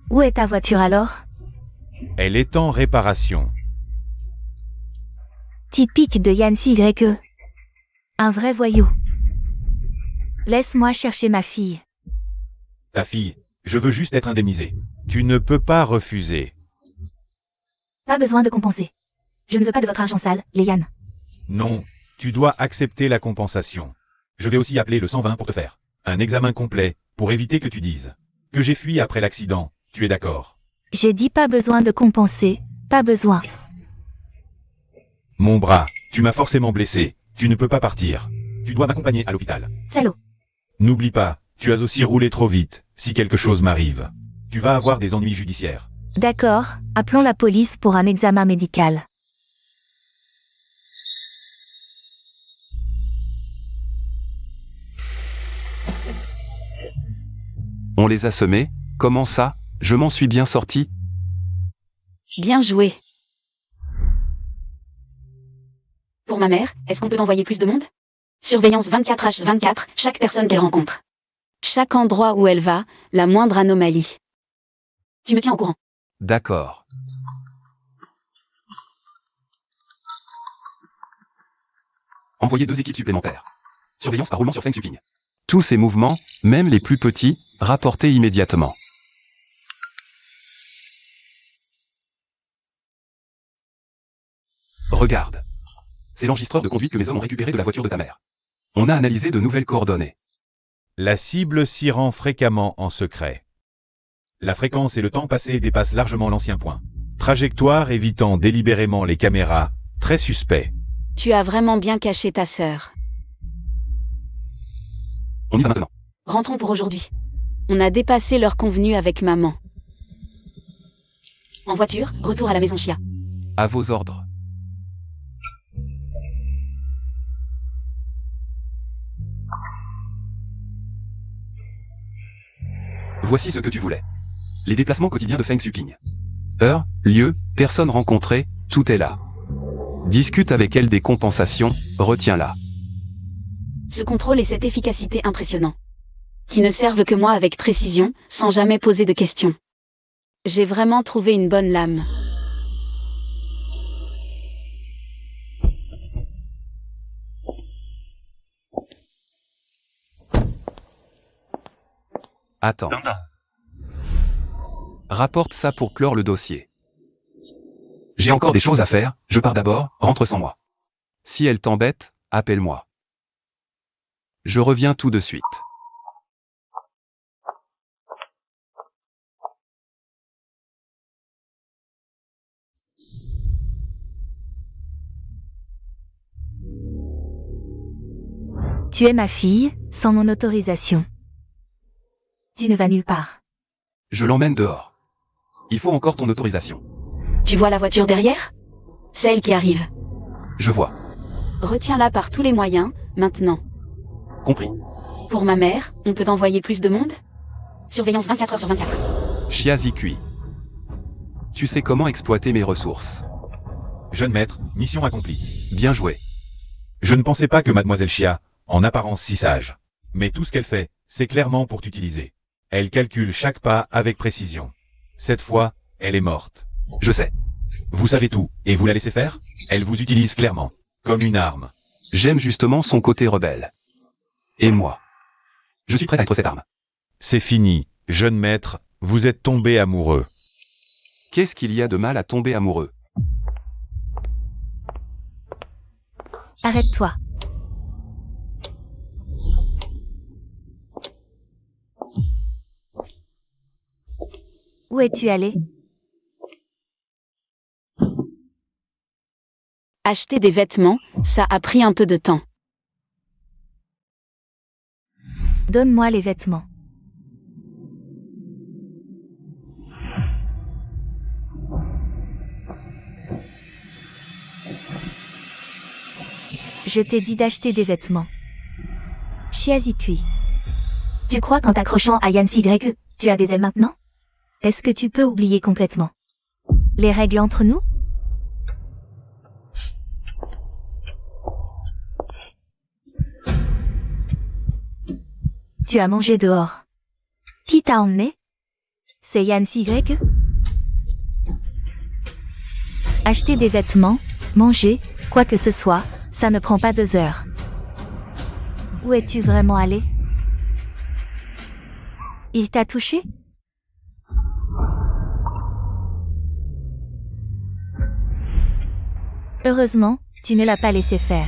Où est ta voiture alors? Elle est en réparation. Typique de Yancy Greg. Un vrai voyou. Laisse-moi chercher ma fille. Ta fille, je veux juste être indemnisé. Tu ne peux pas refuser. Pas besoin de compenser. Je ne veux pas de votre argent sale, Léane. Non, tu dois accepter la compensation. Je vais aussi appeler le 120 pour te faire un examen complet, pour éviter que tu dises que j'ai fui après l'accident. Tu es d'accord? J'ai dit pas besoin de compenser, pas besoin. Mon bras, tu m'as forcément blessé. Tu ne peux pas partir. Tu dois m'accompagner à l'hôpital. Salaud. N'oublie pas, tu as aussi roulé trop vite. Si quelque chose m'arrive, tu vas avoir des ennuis judiciaires. D'accord, appelons la police pour un examen médical. On les a semés? Comment ça? Je m'en suis bien sorti? Bien joué. Pour ma mère, est-ce qu'on peut envoyer plus de monde? Surveillance 24h24, chaque personne qu'elle rencontre. Chaque endroit où elle va, la moindre anomalie. Tu me tiens au courant. D'accord. Envoyez 2 équipes supplémentaires. Surveillance par roulement sur Feng Shuqing. Tous ces mouvements, même les plus petits, rapportés immédiatement. Regarde. C'est l'enregistreur de conduite que mes hommes ont récupéré de la voiture de ta mère. On a analysé de nouvelles coordonnées. La cible s'y rend fréquemment en secret. La fréquence et le temps passé dépassent largement l'ancien point. Trajectoire évitant délibérément les caméras, très suspect. Tu as vraiment bien caché ta sœur. On y va maintenant. Rentrons pour aujourd'hui. On a dépassé l'heure convenue avec maman. En voiture, retour à la maison Chia. À vos ordres. Voici ce que tu voulais. Les déplacements quotidiens de Feng Shuqing. Heure, lieu, personne rencontrée, tout est là. Discute avec elle des compensations, retiens-la. Ce contrôle et cette efficacité impressionnants. Qui ne servent que moi avec précision, sans jamais poser de questions. J'ai vraiment trouvé une bonne lame. Attends. Rapporte ça pour clore le dossier. J'ai J'ai encore des choses à faire, je pars d'abord, rentre sans moi. Si elle t'embête, appelle-moi. Je reviens tout de suite. Tu es ma fille, sans mon autorisation. Tu ne vas nulle part. Je l'emmène dehors. Il faut encore ton autorisation. Tu vois la voiture derrière? C'est elle qui arrive. Je vois. Retiens-la par tous les moyens, maintenant. Compris. Pour ma mère, on peut envoyer plus de monde? Surveillance 24 heures sur 24. Chiazikui. Tu sais comment exploiter mes ressources. Jeune maître, mission accomplie. Bien joué. Je ne pensais pas que mademoiselle Chia, en apparence si sage. Mais tout ce qu'elle fait, c'est clairement pour t'utiliser. Elle calcule chaque pas avec précision. Cette fois, elle est morte. Je sais. Vous savez tout, et vous la laissez faire? Elle vous utilise clairement, comme une arme. J'aime justement son côté rebelle. Et moi. Je suis prêt à être cette arme. C'est fini, jeune maître, vous êtes tombé amoureux. Qu'est-ce qu'il y a de mal à tomber amoureux? Arrête-toi. Où es-tu allé? Acheter des vêtements, ça a pris un peu de temps. Donne-moi les vêtements. Je t'ai dit d'acheter des vêtements. Chiazikui. Tu crois qu'en t'accrochant à Yancy Y, tu as des ailes maintenant? Est-ce que tu peux oublier complètement les règles entre nous? Tu as mangé dehors. Qui t'a emmené? C'est Yancy Y? Acheter des vêtements, manger, quoi que ce soit, ça ne prend pas 2 heures. Où es-tu vraiment allé? Il t'a touché? Heureusement, tu ne l'as pas laissé faire.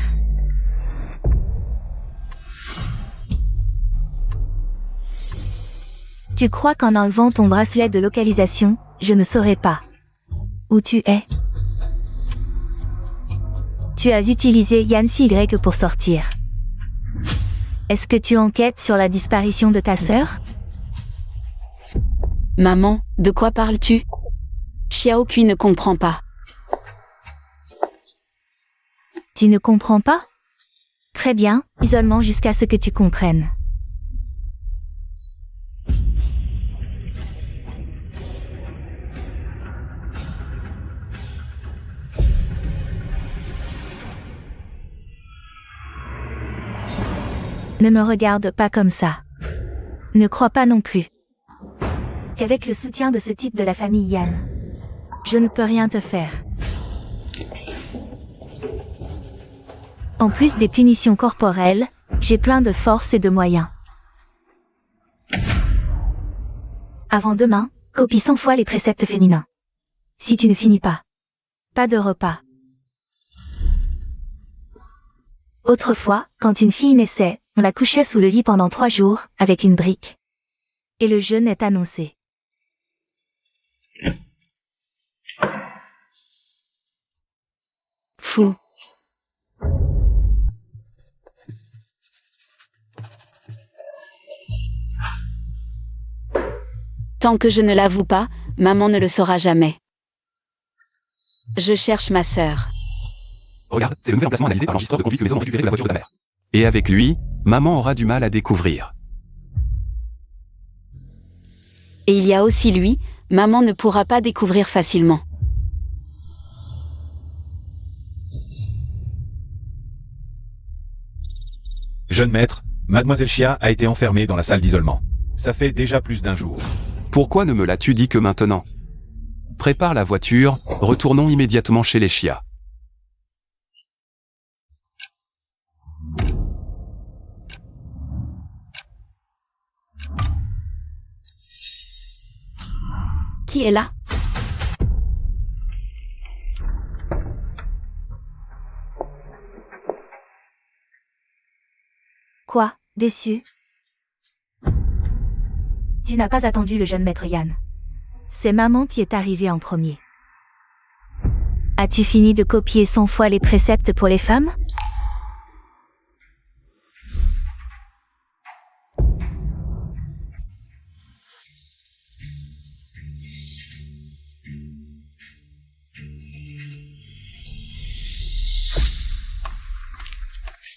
Tu crois qu'en enlevant ton bracelet de localisation, je ne saurais pas où tu es? Tu as utilisé Yancy Y pour sortir. Est-ce que tu enquêtes sur la disparition de ta sœur? Maman, de quoi parles-tu? Xiaokui ne comprend pas. Tu ne comprends pas? Très bien, isolement jusqu'à ce que tu comprennes. Ne me regarde pas comme ça. Ne crois pas non plus qu'avec le soutien de ce type de la famille Yan, je ne peux rien te faire. En plus des punitions corporelles, j'ai plein de force et de moyens. Avant demain, copie 100 fois les préceptes féminins. Si tu ne finis pas de repas. Autrefois, quand une fille naissait, on la couchait sous le lit pendant 3 jours, avec une brique. Et le jeûne est annoncé. Fou. Tant que je ne l'avoue pas, maman ne le saura jamais. Je cherche ma sœur. Regarde, c'est le nouvel emplacement analysé par l'enregistreur de conduite que Maison a récupéré de la voiture de ta mère. Et avec lui, maman aura du mal à découvrir. Et il y a aussi lui, maman ne pourra pas découvrir facilement. Jeune maître, mademoiselle Chia a été enfermée dans la salle d'isolement. Ça fait déjà plus d'1 jour. Pourquoi ne me l'as-tu dit que maintenant? Prépare la voiture, retournons immédiatement chez les Chia. Qui est là? Quoi, déçu? Tu n'as pas attendu le jeune maître Yan. C'est maman qui est arrivée en premier. As-tu fini de copier 100 fois les préceptes pour les femmes?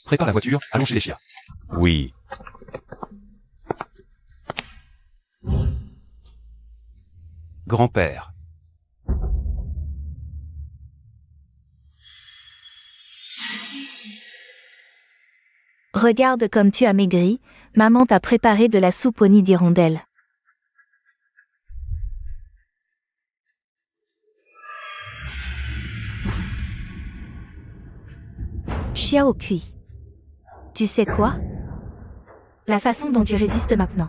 Prépare la voiture, allons chez les chiens. Oui. Grand-père. Regarde comme tu as maigri, maman t'a préparé de la soupe au nid d'hirondelle. Xiao cuit. Tu sais quoi? La façon dont tu résistes maintenant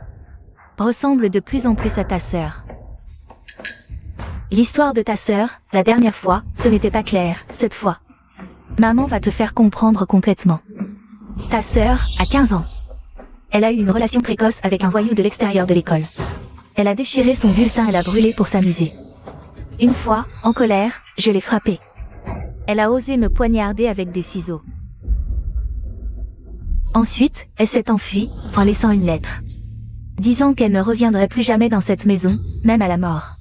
ressemble de plus en plus à ta sœur. L'histoire de ta sœur, la dernière fois, ce n'était pas clair, cette fois. Maman va te faire comprendre complètement. Ta sœur a 15 ans. Elle a eu une relation précoce avec un voyou de l'extérieur de l'école. Elle a déchiré son bulletin et l'a brûlé pour s'amuser. Une fois, en colère, je l'ai frappée. Elle a osé me poignarder avec des ciseaux. Ensuite, elle s'est enfuie, en laissant une lettre. Disant qu'elle ne reviendrait plus jamais dans cette maison, même à la mort.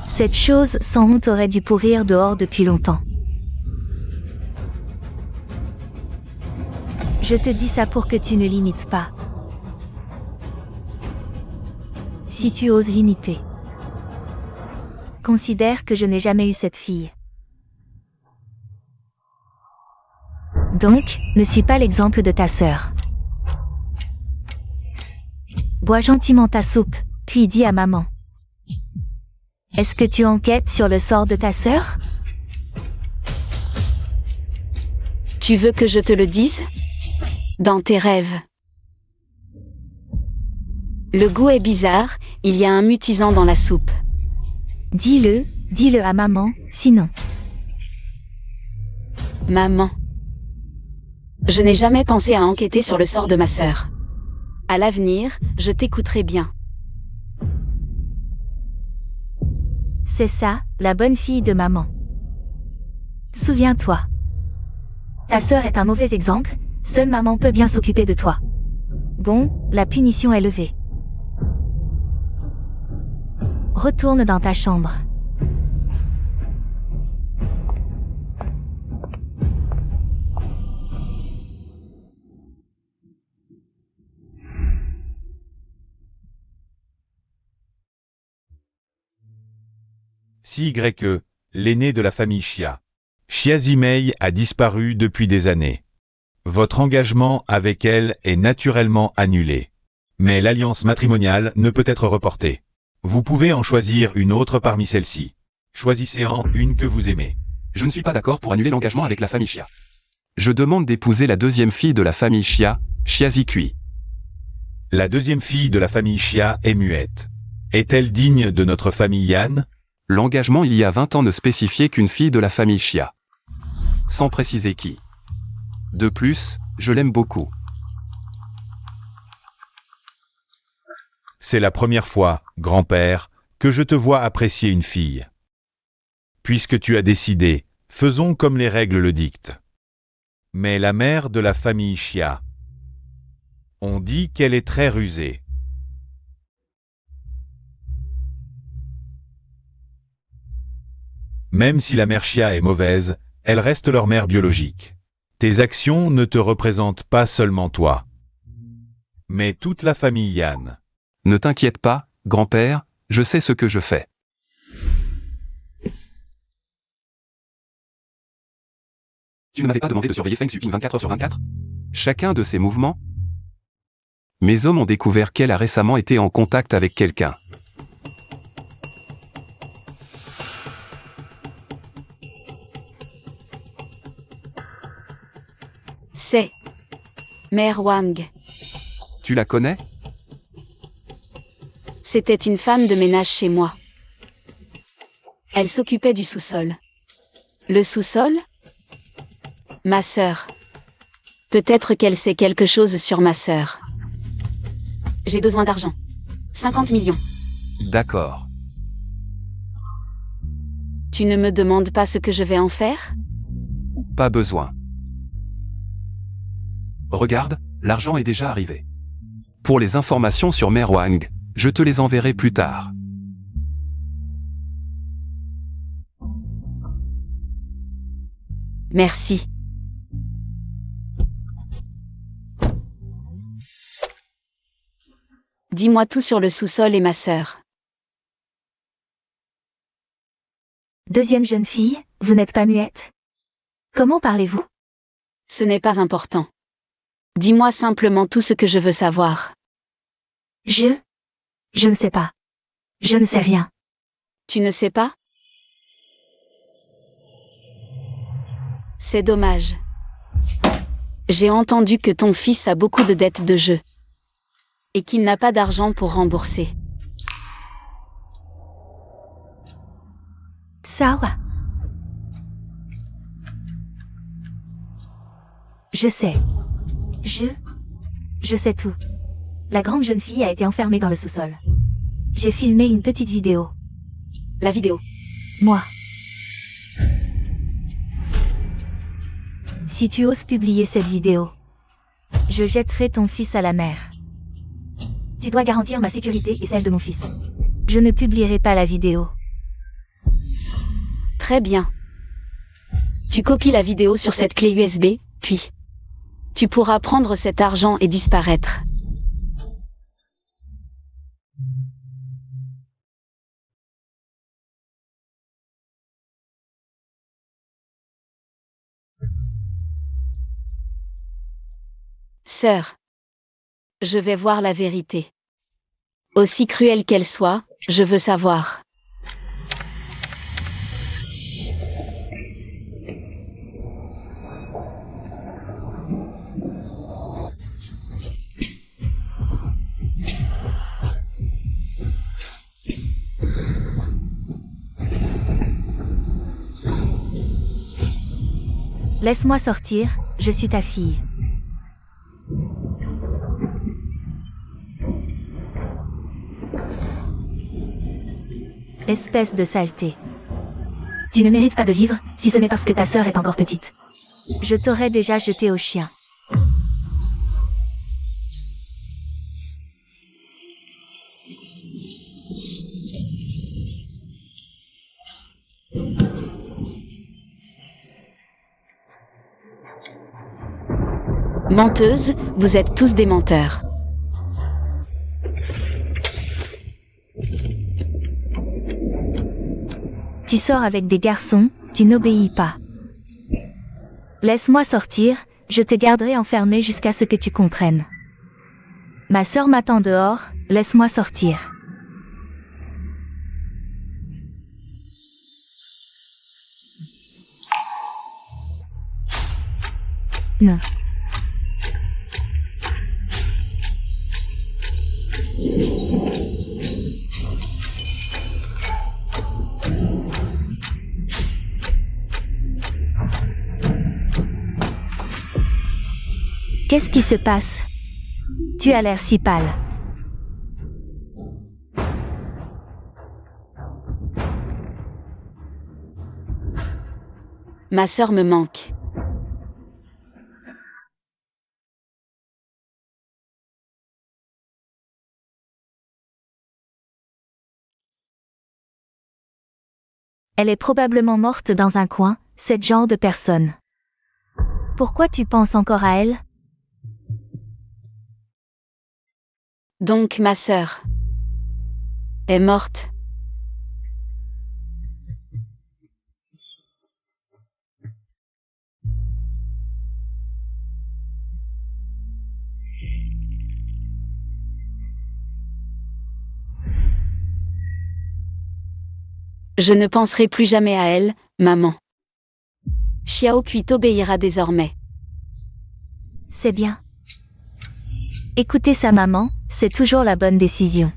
Cette chose sans honte aurait dû pourrir dehors depuis longtemps. Je te dis ça pour que tu ne l'imites pas. Si tu oses l'imiter. Considère que je n'ai jamais eu cette fille. Donc, ne suis pas l'exemple de ta sœur. Bois gentiment ta soupe, puis dis à maman. Est-ce que tu enquêtes sur le sort de ta sœur? Tu veux que je te le dise? Dans tes rêves. Le goût est bizarre, il y a un mutisant dans la soupe. Dis-le à maman, sinon. Maman. Je n'ai jamais pensé à enquêter sur le sort de ma sœur. À l'avenir, je t'écouterai bien. C'est ça, la bonne fille de maman. Souviens-toi. Ta sœur est un mauvais exemple, seule maman peut bien s'occuper de toi. Bon, la punition est levée. Retourne dans ta chambre. CYE, l'aîné de la famille Xia. Xia Zimei a disparu depuis des années. Votre engagement avec elle est naturellement annulé. Mais l'alliance matrimoniale ne peut être reportée. Vous pouvez en choisir une autre parmi celles-ci. Choisissez-en une que vous aimez. Je ne suis pas d'accord pour annuler l'engagement avec la famille Xia. Je demande d'épouser la deuxième fille de la famille Xia, Xia Zikui. La deuxième fille de la famille Xia est muette. Est-elle digne de notre famille Yan? L'engagement il y a 20 ans ne spécifiait qu'une fille de la famille Xia. Sans préciser qui. De plus, je l'aime beaucoup. C'est la première fois, grand-père, que je te vois apprécier une fille. Puisque tu as décidé, faisons comme les règles le dictent. Mais la mère de la famille Xia, on dit qu'elle est très rusée. Même si la mère Xia est mauvaise, elle reste leur mère biologique. Tes actions ne te représentent pas seulement toi, mais toute la famille Yan. Ne t'inquiète pas, grand-père, je sais ce que je fais. Tu ne m'avais pas demandé de surveiller Feng Xuping 24 heures sur 24? Chacun de ses mouvements? Mes hommes ont découvert qu'elle a récemment été en contact avec quelqu'un. C'est Mère Wang. Tu la connais? C'était une femme de ménage chez moi. Elle s'occupait du sous-sol. Le sous-sol? Ma sœur. Peut-être qu'elle sait quelque chose sur ma sœur. J'ai besoin d'argent. 50 millions. D'accord. Tu ne me demandes pas ce que je vais en faire? Pas besoin. Regarde, l'argent est déjà arrivé. Pour les informations sur Mère Wang, je te les enverrai plus tard. Merci. Dis-moi tout sur le sous-sol et ma sœur. Deuxième jeune fille, vous n'êtes pas muette? Comment parlez-vous? Ce n'est pas important. Dis-moi simplement tout ce que je veux savoir. Je ne sais pas. Je ne sais rien. Tu ne sais pas? C'est dommage. J'ai entendu que ton fils a beaucoup de dettes de jeu. Et qu'il n'a pas d'argent pour rembourser. Sawa. Je sais. Je sais tout. La grande jeune fille a été enfermée dans le sous-sol. J'ai filmé une petite vidéo. La vidéo. Moi. Si tu oses publier cette vidéo, je jetterai ton fils à la mer. Tu dois garantir ma sécurité et celle de mon fils. Je ne publierai pas la vidéo. Très bien. Tu copies la vidéo sur cette clé USB, puis tu pourras prendre cet argent et disparaître. Sœur, je vais voir la vérité. Aussi cruelle qu'elle soit, je veux savoir. Laisse-moi sortir, je suis ta fille. Espèce de saleté. Tu ne mérites pas de vivre, si ce n'est parce que ta sœur est encore petite. Je t'aurais déjà jeté au chien. Menteuse, vous êtes tous des menteurs. Tu sors avec des garçons, tu n'obéis pas. Laisse-moi sortir, je te garderai enfermé jusqu'à ce que tu comprennes. Ma sœur m'attend dehors, laisse-moi sortir. Non. Qu'est-ce qui se passe? Tu as l'air si pâle. Ma sœur me manque. Elle est probablement morte dans un coin, cette genre de personne. Pourquoi tu penses encore à elle? Donc ma sœur est morte. Je ne penserai plus jamais à elle, maman. Xiao Kui t'obéira désormais. C'est bien. Écouter sa maman, c'est toujours la bonne décision.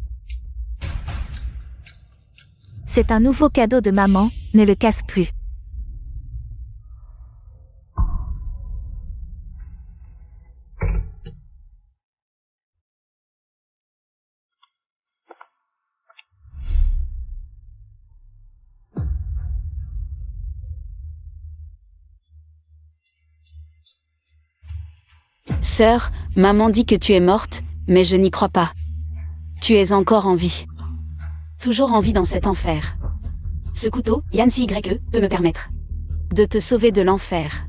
C'est un nouveau cadeau de maman, ne le casse plus. Sœur, maman dit que tu es morte, mais je n'y crois pas. Tu es encore en vie. Toujours en vie dans cet enfer. Ce couteau, Yancy peut me permettre de te sauver de l'enfer.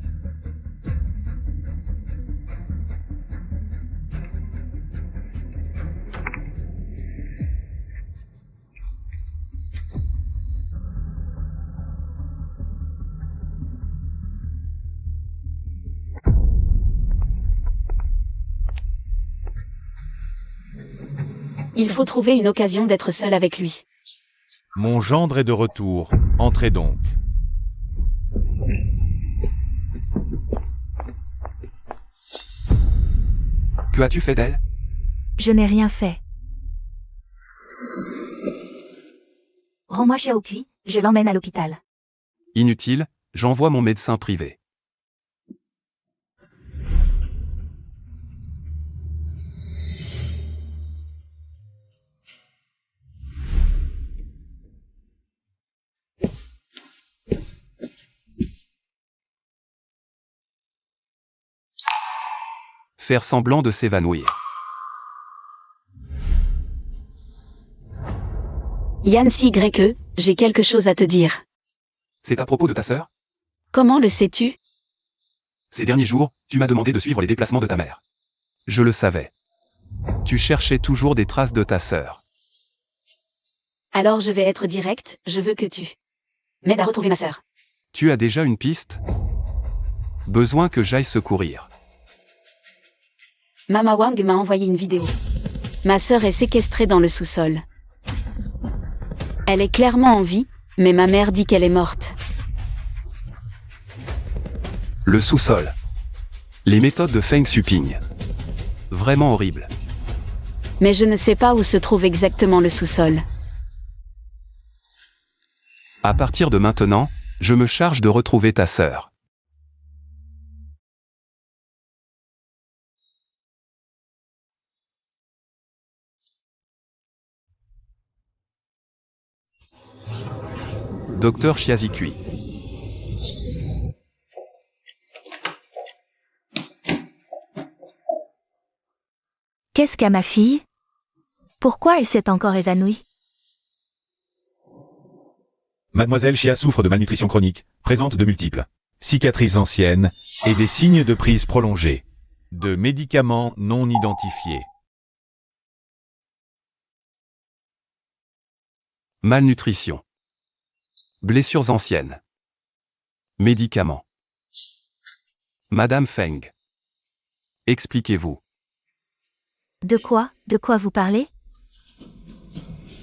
Il faut trouver une occasion d'être seul avec lui. Mon gendre est de retour, entrez donc. Que as-tu fait d'elle? Je n'ai rien fait. Rends-moi Xiaoqui, je l'emmène à l'hôpital. Inutile, j'envoie mon médecin privé. Faire semblant de s'évanouir. Yancy j'ai quelque chose à te dire. C'est à propos de ta sœur? Comment le sais-tu? Ces derniers jours, tu m'as demandé de suivre les déplacements de ta mère. Je le savais. Tu cherchais toujours des traces de ta sœur. Alors je vais être direct, je veux que tu m'aides à retrouver ma sœur. Tu as déjà une piste? Besoin que j'aille secourir. Mama Wang m'a envoyé une vidéo. Ma sœur est séquestrée dans le sous-sol. Elle est clairement en vie, mais ma mère dit qu'elle est morte. Le sous-sol. Les méthodes de Feng Xuping. Vraiment horrible. Mais je ne sais pas où se trouve exactement le sous-sol. À partir de maintenant, je me charge de retrouver ta sœur. Docteur Xiazikui. Qu'est-ce qu'a ma fille? Pourquoi elle s'est encore évanouie? Mademoiselle Chia souffre de malnutrition chronique, présente de multiples cicatrices anciennes et des signes de prise prolongée de médicaments non identifiés. Malnutrition. Blessures anciennes. Médicaments. Madame Feng. Expliquez-vous. De quoi vous parlez?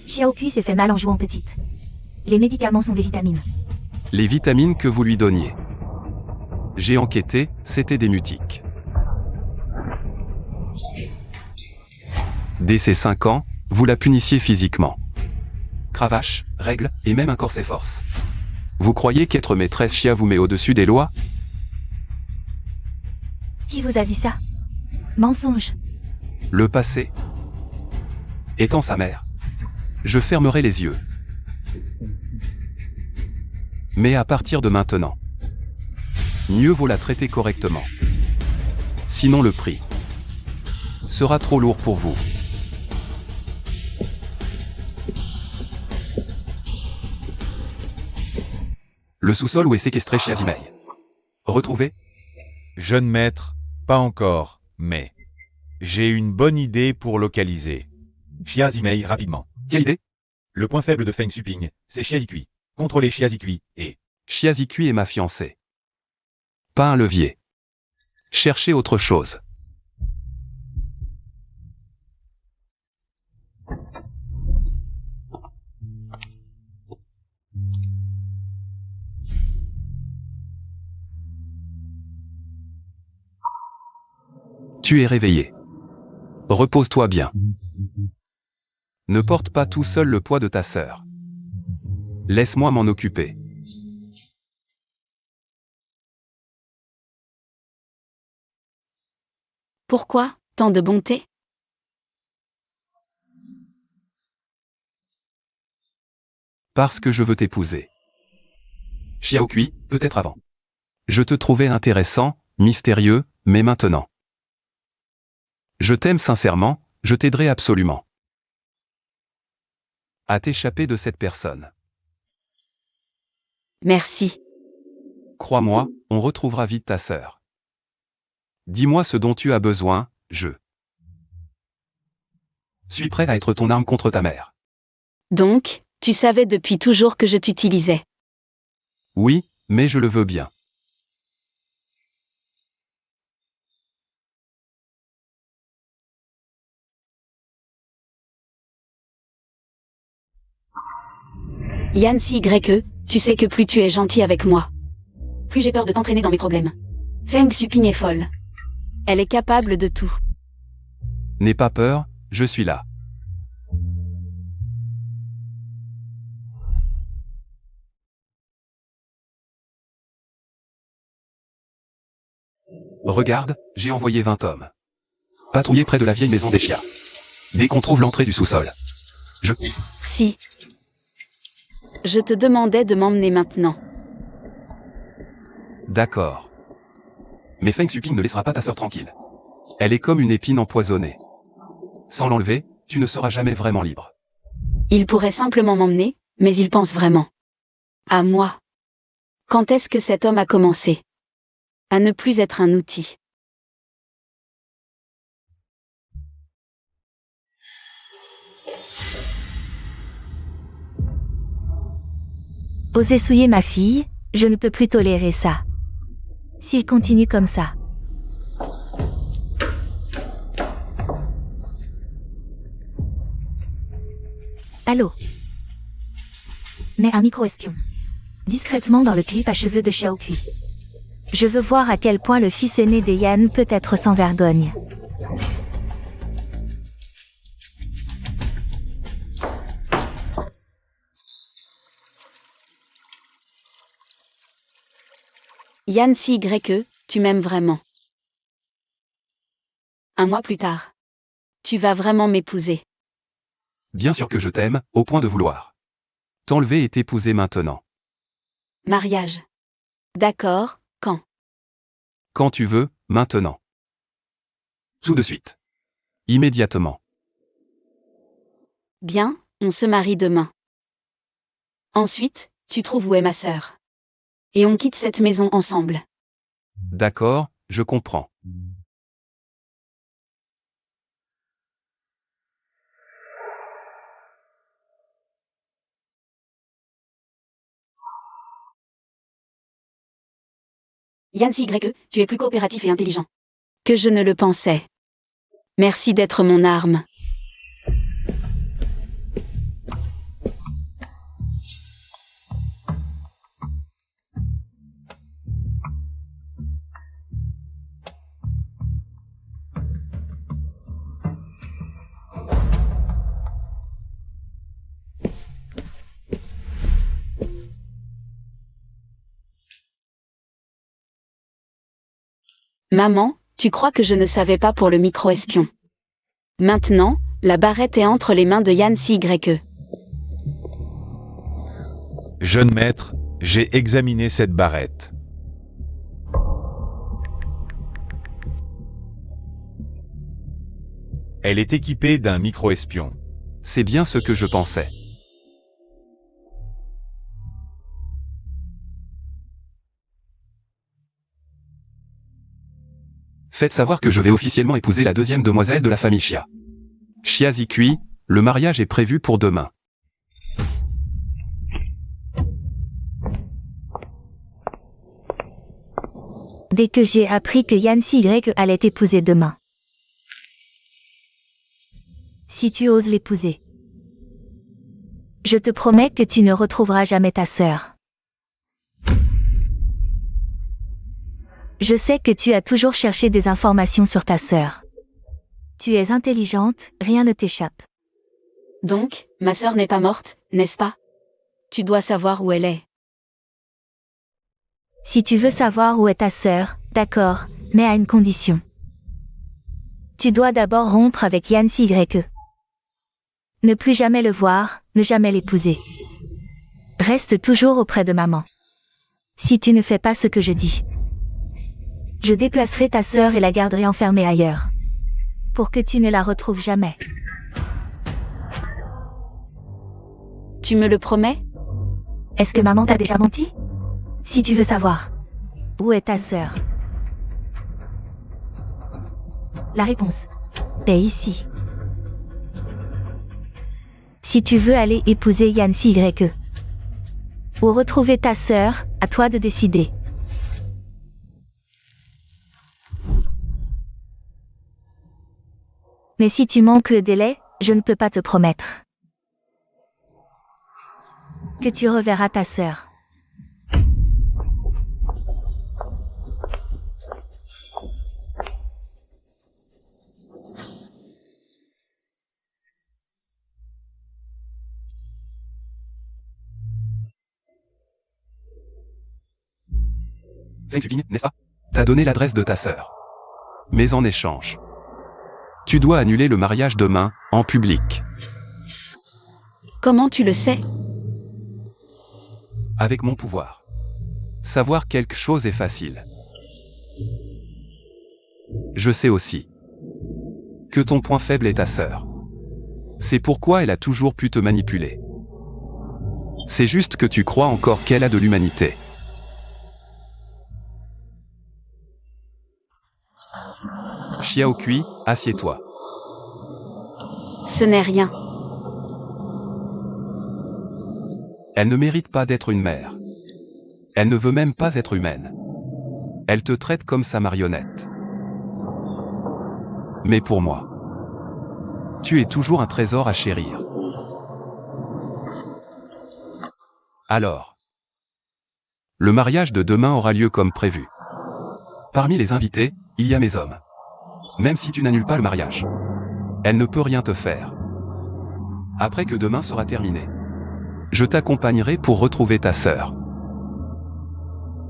Xiaoqui s'est fait mal en jouant petite. Les médicaments sont des vitamines. Les vitamines que vous lui donniez. J'ai enquêté, c'était des mutiques. Dès ses 5 ans, vous la punissiez physiquement. Cravache, règles, et même un corset force. Vous croyez qu'être maîtresse Chia vous met au-dessus des lois? Qui vous a dit ça? Mensonge. Le passé. Étant sa mère, je fermerai les yeux. Mais à partir de maintenant, mieux vaut la traiter correctement. Sinon le prix sera trop lourd pour vous. Le sous-sol où est séquestré Xiazimei. Retrouvé? Jeune maître, pas encore, mais j'ai une bonne idée pour localiser Xiazimei rapidement. Quelle idée? Le point faible de Feng Xuping, c'est Xiazikui. Contrôlez Xiazikui et... Xiazikui est ma fiancée. Pas un levier. Cherchez autre chose. Tu es réveillé. Repose-toi bien. Ne porte pas tout seul le poids de ta sœur. Laisse-moi m'en occuper. Pourquoi tant de bonté? Parce que je veux t'épouser. Xiaoqui, peut-être avant. Je te trouvais intéressant, mystérieux, mais maintenant. Je t'aime sincèrement, je t'aiderai absolument à t'échapper de cette personne. Merci. Crois-moi, on retrouvera vite ta sœur. Dis-moi ce dont tu as besoin, je suis prêt à être ton arme contre ta mère. Donc, tu savais depuis toujours que je t'utilisais. Oui, mais je le veux bien. YanCYE, tu sais que plus tu es gentil avec moi, plus j'ai peur de t'entraîner dans mes problèmes. Feng Xuping est folle. Elle est capable de tout. N'aie pas peur, je suis là. Regarde, j'ai envoyé 20 hommes patrouiller près de la vieille maison des Xia. Dès qu'on trouve l'entrée du sous-sol, Si. Je te demandais de m'emmener maintenant. D'accord. Mais Feng Xuping ne laissera pas ta sœur tranquille. Elle est comme une épine empoisonnée. Sans l'enlever, tu ne seras jamais vraiment libre. Il pourrait simplement m'emmener, mais il pense vraiment à moi. Quand est-ce que cet homme a commencé à ne plus être un outil? Osez souiller ma fille, je ne peux plus tolérer ça. S'il continue comme ça. Allô? Mets un micro-espion discrètement dans le clip à cheveux de Xiaokui. Je veux voir à quel point le fils aîné des Yan peut être sans vergogne. YanCYE, tu m'aimes vraiment. Un mois plus tard. Tu vas vraiment m'épouser. Bien sûr que je t'aime, au point de vouloir t'enlever et t'épouser maintenant. Mariage. D'accord, quand? Quand tu veux, maintenant. Tout de suite. Immédiatement. Bien, on se marie demain. Ensuite, tu trouves où est ma sœur. Et on quitte cette maison ensemble. D'accord, je comprends. YanCYE, tu es plus coopératif et intelligent que je ne le pensais. Merci d'être mon arme. Maman, tu crois que je ne savais pas pour le micro-espion. Maintenant, la barrette est entre les mains de YanCYE. Jeune maître, j'ai examiné cette barrette. Elle est équipée d'un micro-espion. C'est bien ce que je pensais. Faites savoir que je vais officiellement épouser la deuxième demoiselle de la famille Xia. Xia Zikui, le mariage est prévu pour demain. Dès que j'ai appris que YanCYE allait t'épouser demain. Si tu oses l'épouser, je te promets que tu ne retrouveras jamais ta sœur. Je sais que tu as toujours cherché des informations sur ta sœur. Tu es intelligente, rien ne t'échappe. Donc, ma sœur n'est pas morte, n'est-ce pas? Tu dois savoir où elle est. Si tu veux savoir où est ta sœur, d'accord, mais à une condition. Tu dois d'abord rompre avec YanCYE. Ne plus jamais le voir, ne jamais l'épouser. Reste toujours auprès de maman. Si tu ne fais pas ce que je dis, je déplacerai ta sœur et la garderai enfermée ailleurs. pour que tu ne la retrouves jamais. Tu me le promets? Est-ce que maman t'a déjà menti? Si tu veux savoir, où est ta sœur? La réponse est ici. Si tu veux aller épouser Yann CYE ou retrouver ta sœur, à toi de décider. Mais si tu manques le délai, je ne peux pas te promettre que tu reverras ta sœur. Feng Subing, n'est-ce pas? T'as donné l'adresse de ta sœur. Mais en échange, tu dois annuler le mariage demain, en public. Comment tu le sais? Avec mon pouvoir. Savoir quelque chose est facile. Je sais aussi que ton point faible est ta sœur. C'est pourquoi elle a toujours pu te manipuler. C'est juste que tu crois encore qu'elle a de l'humanité. Xiao Kui, assieds-toi. Ce n'est rien. Elle ne mérite pas d'être une mère. Elle ne veut même pas être humaine. Elle te traite comme sa marionnette. Mais pour moi, tu es toujours un trésor à chérir. Alors, le mariage de demain aura lieu comme prévu. Parmi les invités, il y a mes hommes. Même si tu n'annules pas le mariage, elle ne peut rien te faire. Après que demain sera terminé, je t'accompagnerai pour retrouver ta sœur.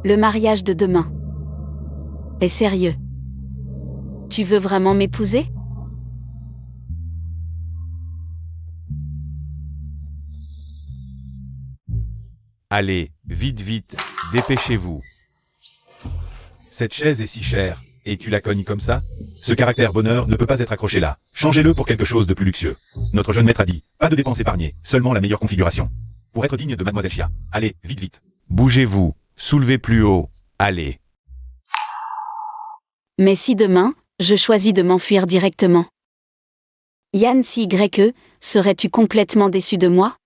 Le mariage de demain est sérieux. Tu veux vraiment m'épouser? Allez, vite, vite, dépêchez-vous. Cette chaise est si chère, et tu la cognes comme ça? Ce caractère bonheur ne peut pas être accroché là. Changez-le pour quelque chose de plus luxueux. Notre jeune maître a dit, pas de dépenses épargnées, seulement la meilleure configuration. Pour être digne de Mademoiselle Xia. Allez, vite, vite. Bougez-vous, soulevez plus haut, allez. Mais si demain, je choisis de m'enfuir directement, Yann CYE, serais-tu complètement déçu de moi?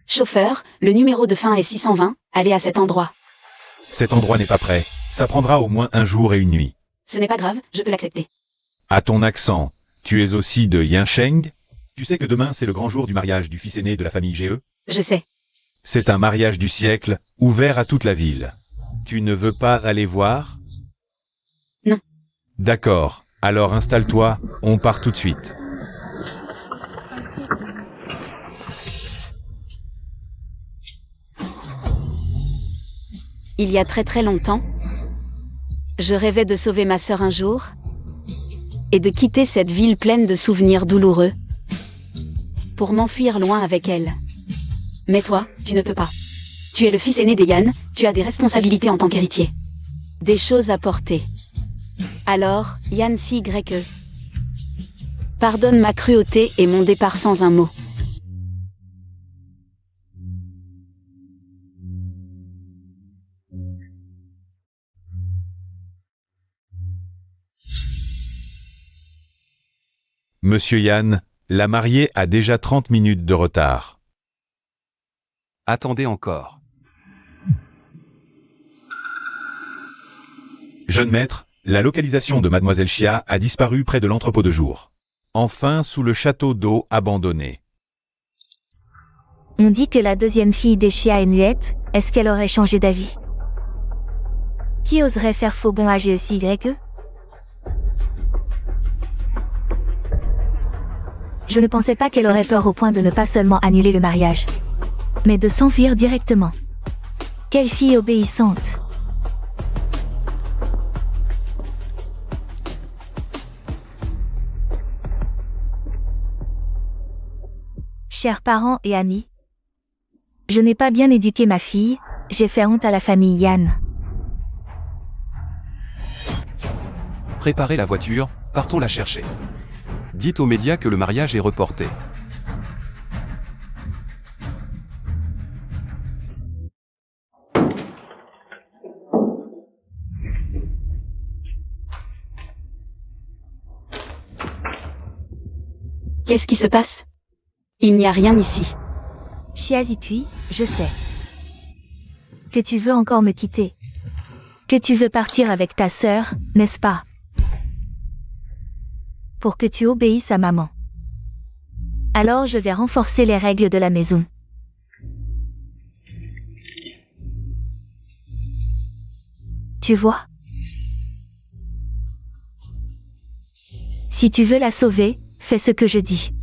Chauffeur, le numéro de fin est 620, allez à cet endroit. Cet endroit n'est pas prêt. Ça prendra au moins un jour et une nuit. Ce n'est pas grave, je peux l'accepter. À ton accent, tu es aussi de Yansheng? Tu sais que demain c'est le grand jour du mariage du fils aîné de la famille GE? Je sais. C'est un mariage du siècle, ouvert à toute la ville. Tu ne veux pas aller voir? Non. D'accord, alors installe-toi, on part tout de suite. Il y a très longtemps, je rêvais de sauver ma sœur un jour, et de quitter cette ville pleine de souvenirs douloureux, pour m'enfuir loin avec elle. Mais toi, tu ne peux pas. Tu es le fils aîné des Yann, tu as des responsabilités en tant qu'héritier. Des choses à porter. Alors, Yann CYE, pardonne ma cruauté et mon départ sans un mot. Monsieur Yann, la mariée a déjà 30 minutes de retard. Attendez encore. Jeune maître, la localisation de Mademoiselle Xia a disparu près de l'entrepôt de jour. Enfin sous le château d'eau abandonné. On dit que la deuxième fille des Xia est muette, est-ce qu'elle aurait changé d'avis? Qui oserait faire faux bon à GECYE? Je ne pensais pas qu'elle aurait peur au point de ne pas seulement annuler le mariage, mais de s'enfuir directement. Quelle fille obéissante! Chers parents et amis, je n'ai pas bien éduqué ma fille, j'ai fait honte à la famille Yann. Préparez la voiture, partons la chercher. Dites aux médias que le mariage est reporté. Qu'est-ce qui se passe? Il n'y a rien ici. Chiazikui, je sais. Que tu veux encore me quitter. Que tu veux partir avec ta sœur, n'est-ce pas? Pour que tu obéisses à maman. Alors je vais renforcer les règles de la maison. Tu vois? Si tu veux la sauver, fais ce que je dis.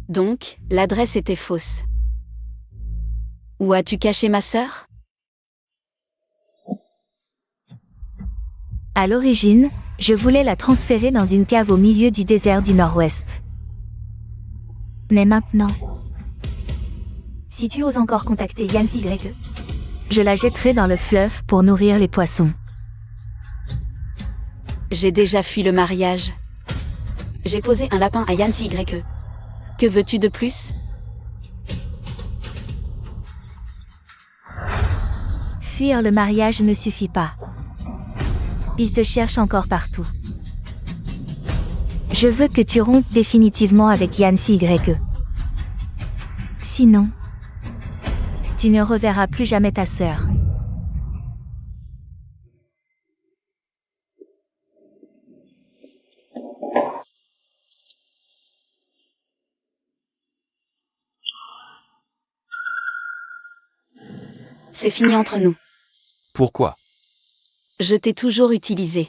Donc, l'adresse était fausse. Où as-tu caché ma sœur? À l'origine, je voulais la transférer dans une cave au milieu du désert du Nord-Ouest. Mais maintenant, si tu oses encore contacter Yann Y, je la jetterai dans le fleuve pour nourrir les poissons. J'ai déjà fui le mariage. J'ai posé un lapin à Yann Y. Que veux-tu de plus? Fuir le mariage ne suffit pas. Il te cherche encore partout. Je veux que tu rompes définitivement avec Yann Y. Sinon, tu ne reverras plus jamais ta sœur. C'est fini entre nous. Pourquoi? Je t'ai toujours utilisé.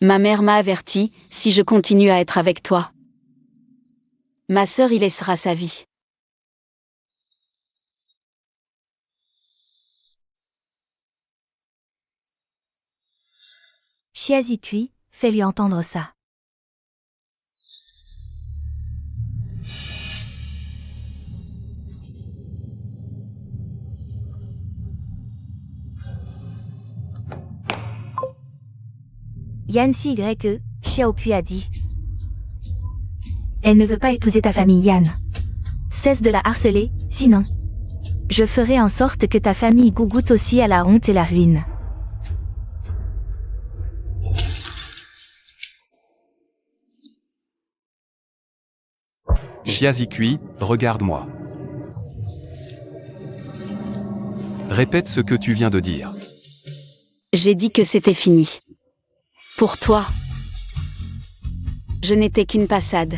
Ma mère m'a averti, si je continue à être avec toi, ma sœur y laissera sa vie. Chiazikui, fais-lui entendre ça. Yann Y, Xiaopui a dit. Elle ne veut pas épouser ta famille Yann. Cesse de la harceler, sinon. Je ferai en sorte que ta famille goûte aussi à la honte et la ruine. Chiazikui, regarde-moi. Répète ce que tu viens de dire. J'ai dit que c'était fini. Pour toi. Je n'étais qu'une passade.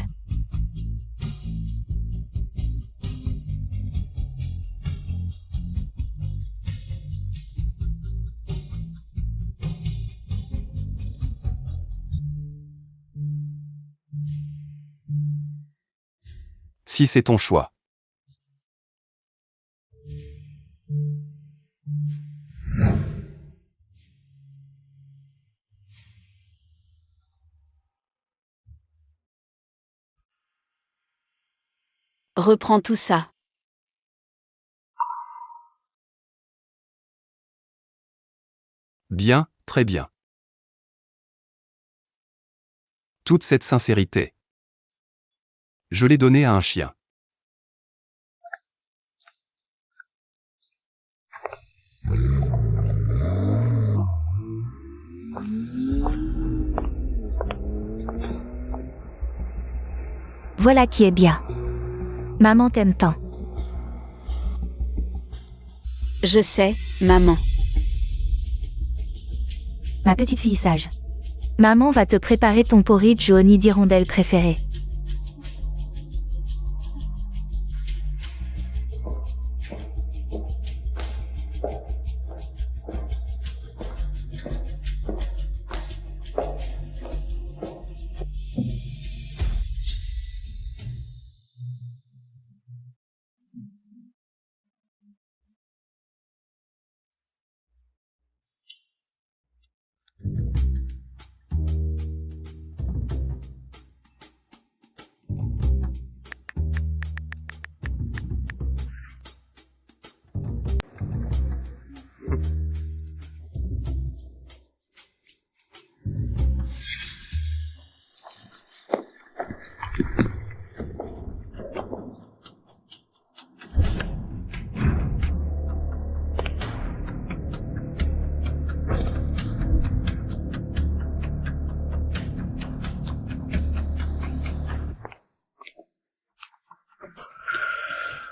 Si c'est ton choix. Reprends tout ça. Bien, très bien. Toute cette sincérité. Je l'ai donnée à un chien. Voilà qui est bien. Maman t'aime tant. Je sais, maman. Ma petite fille sage. Maman va te préparer ton porridge au nid d'hirondelle préféré.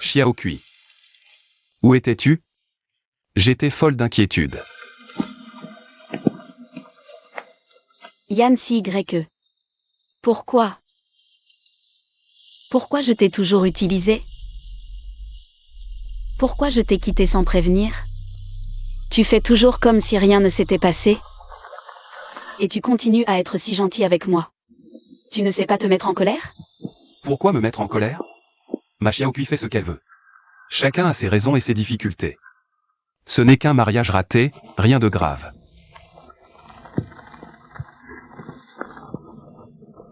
Xiaokui. Où étais-tu? J'étais folle d'inquiétude. Yan Si-YE. Pourquoi? Pourquoi je t'ai toujours utilisé? Pourquoi je t'ai quitté sans prévenir? Tu fais toujours comme si rien ne s'était passé. Et tu continues à être si gentil avec moi. Tu ne sais pas te mettre en colère? Pourquoi me mettre en colère? Ma Xiaokui fait ce qu'elle veut. Chacun a ses raisons et ses difficultés. Ce n'est qu'un mariage raté, rien de grave.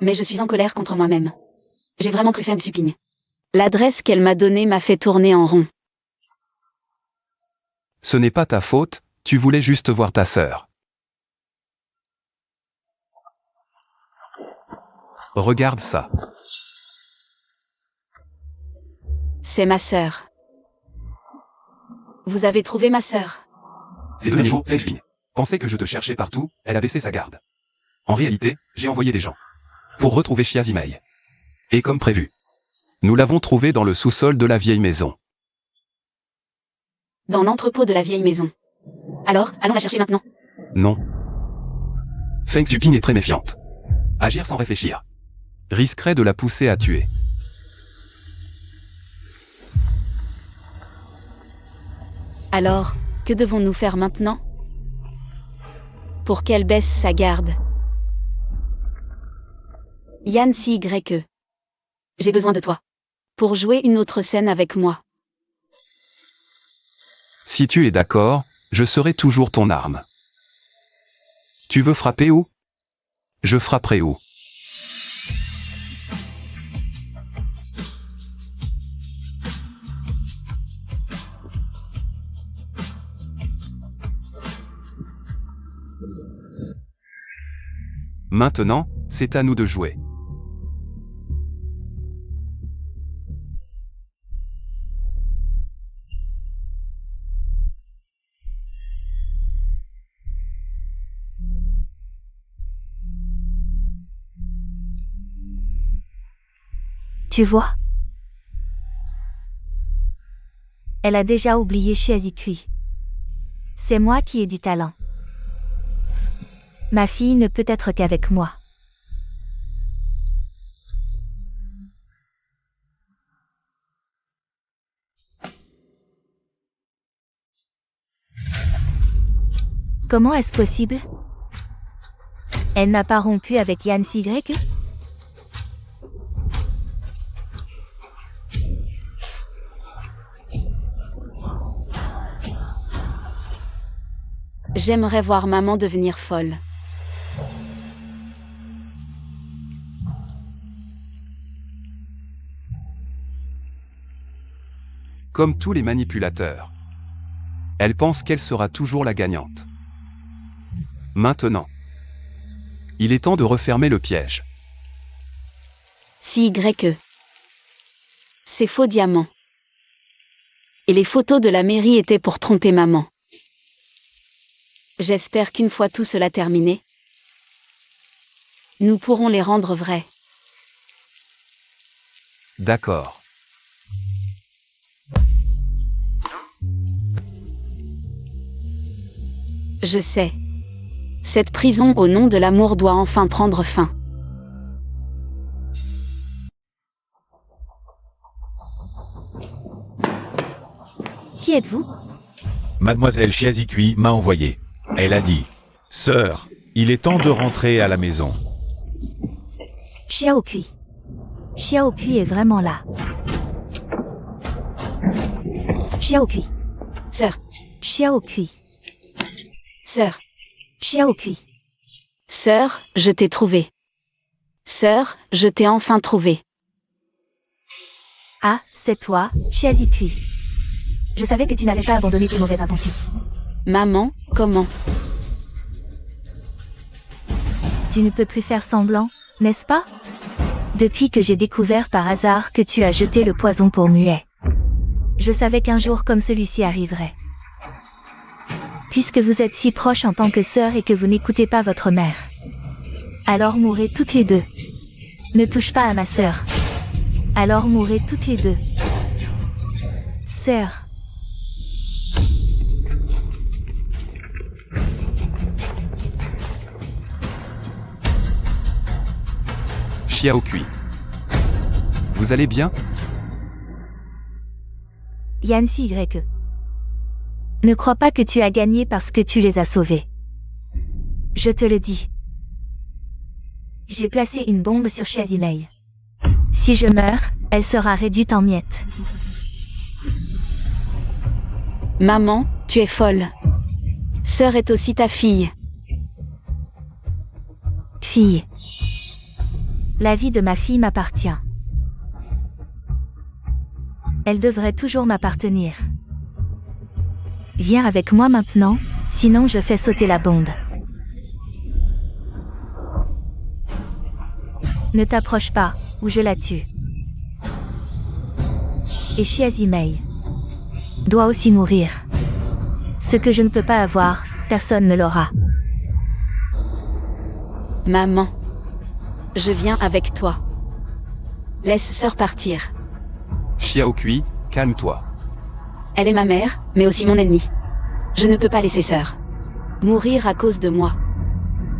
Mais je suis en colère contre moi-même. J'ai vraiment cru Feng Xuping. L'adresse qu'elle m'a donnée m'a fait tourner en rond. Ce n'est pas ta faute, tu voulais juste voir ta sœur. Regarde ça. C'est ma sœur. Vous avez trouvé ma sœur? Ces deux niveaux, Feng Xuping. Pensait que je te cherchais partout, elle a baissé sa garde. En réalité, j'ai envoyé des gens pour retrouver Xiazimei. Et comme prévu, nous l'avons trouvée dans le sous-sol de la vieille maison. Dans l'entrepôt de la vieille maison. Alors, allons la chercher maintenant. Non. Feng Xuping est très méfiante. Agir sans réfléchir risquerait de la pousser à tuer. Alors, que devons-nous faire maintenant? Pour qu'elle baisse sa garde. Yan Si-YE. J'ai besoin de toi. Pour jouer une autre scène avec moi. Si tu es d'accord, je serai toujours ton arme. Tu veux frapper où? Je frapperai où? Maintenant, c'est à nous de jouer. Tu vois? Elle a déjà oublié Xiazikui. C'est moi qui ai du talent. Ma fille ne peut être qu'avec moi. Comment est-ce possible? Elle n'a pas rompu avec Yan Si-YE? J'aimerais voir maman devenir folle. Comme tous les manipulateurs. Elle pense qu'elle sera toujours la gagnante. Maintenant, il est temps de refermer le piège. Si-YE. Ces faux diamants. Et les photos de la mairie étaient pour tromper maman. J'espère qu'une fois tout cela terminé, nous pourrons les rendre vrais. D'accord. Je sais. Cette prison au nom de l'amour doit enfin prendre fin. Qui êtes-vous? Mademoiselle Xiazikui m'a envoyé. Elle a dit, « Sœur, il est temps de rentrer à la maison. » Xiaokui. Xiaokui est vraiment là. Xiaokui. Sœur, Xiaokui. sœur, Xiaokui. sœur, je t'ai trouvé. Sœur, je t'ai enfin trouvé. Ah, c'est toi, Xiazikui. Je savais que tu n'avais pas abandonné tes mauvaises intentions. Maman, comment? Tu ne peux plus faire semblant, n'est-ce pas? Depuis que j'ai découvert par hasard que tu as jeté le poison pour Muet. Je savais qu'un jour comme celui-ci arriverait. Puisque vous êtes si proches en tant que sœurs et que vous n'écoutez pas votre mère. Alors mourrez toutes les deux. Ne touche pas à ma sœur. Alors mourrez toutes les deux. sœur. Xiaokui. Vous allez bien? Yancy Y. Ne crois pas que tu as gagné parce que tu les as sauvés. Je te le dis. J'ai placé une bombe sur Shazimei. Si je meurs, elle sera réduite en miettes. Maman, tu es folle. Sœur est aussi ta fille. Fille. La vie de ma fille m'appartient. Elle devrait toujours m'appartenir. Viens avec moi maintenant, sinon je fais sauter la bombe. Ne t'approche pas, ou je la tue. Et Shazimei doit aussi mourir. Ce que je ne peux pas avoir, personne ne l'aura. Maman. Je viens avec toi. Laisse sœur partir. Xiaokui, calme-toi. Elle est ma mère, mais aussi mon ennemie. Je ne peux pas laisser sœur mourir à cause de moi.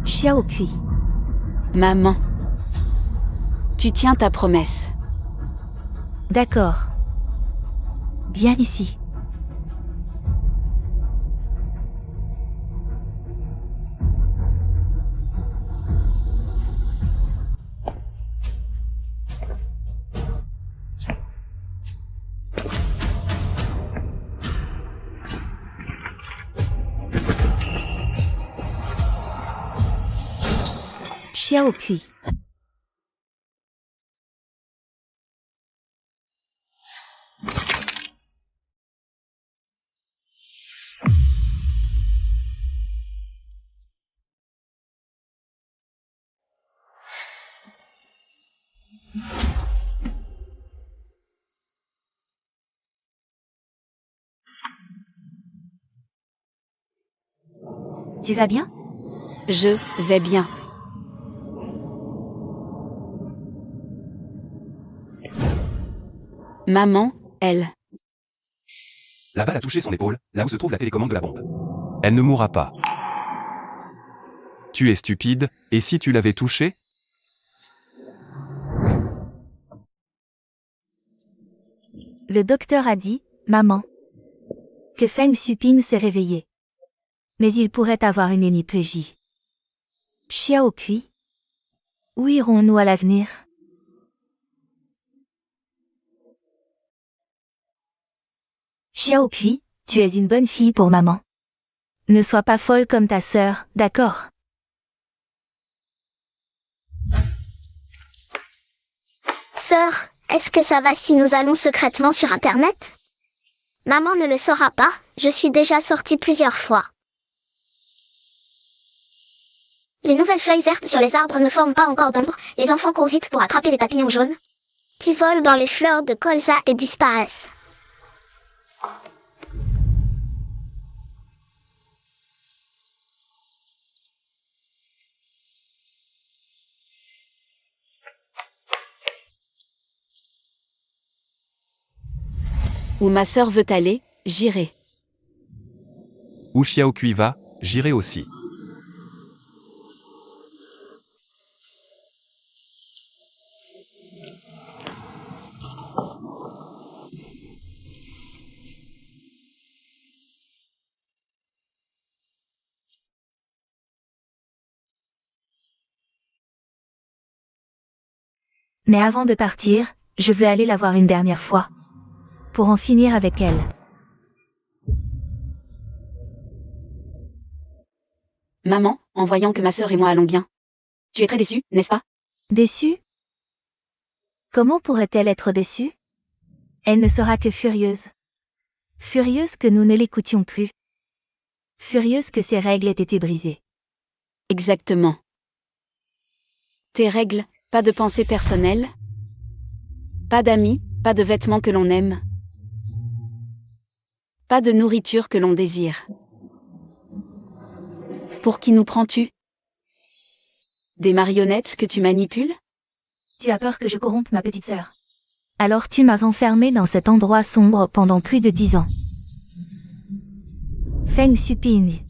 Xiaokui. Maman. Tu tiens ta promesse. D'accord. Viens ici. Xiaokui. Tu vas bien? Je vais bien. Maman, elle. La balle a touché son épaule, là où se trouve la télécommande de la bombe. Elle ne mourra pas. Tu es stupide, et si tu l'avais touchée? Le docteur a dit, maman, que Feng Xuping s'est réveillé. Mais il pourrait avoir une hémiplégie. Xiaokui. Où irons-nous à l'avenir? Xiaokui, tu es une bonne fille pour maman. Ne sois pas folle comme ta sœur, d'accord? Sœur, est-ce que ça va si nous allons secrètement sur Internet? Maman ne le saura pas, je suis déjà sortie plusieurs fois. Les nouvelles feuilles vertes sur les arbres ne forment pas encore d'ombre, les enfants courent vite pour attraper les papillons jaunes, qui volent dans les fleurs de colza et disparaissent. Où ma sœur veut aller, j'irai. Où Xiaokui va, j'irai aussi. Mais avant de partir, je veux aller la voir une dernière fois. Pour en finir avec elle. Maman, en voyant que ma sœur et moi allons bien. Tu es très déçue, n'est-ce pas? Déçue? Comment pourrait-elle être déçue? Elle ne sera que furieuse. Furieuse que nous ne l'écoutions plus. Furieuse que ses règles aient été brisées. Exactement. Tes règles, pas de pensée personnelle. Pas d'amis, pas de vêtements que l'on aime. Pas de nourriture que l'on désire. Pour qui nous prends-tu? Des marionnettes que tu manipules? Tu as peur que je corrompe ma petite sœur. Alors tu m'as enfermé dans cet endroit sombre pendant plus de 10 ans. Feng Suping.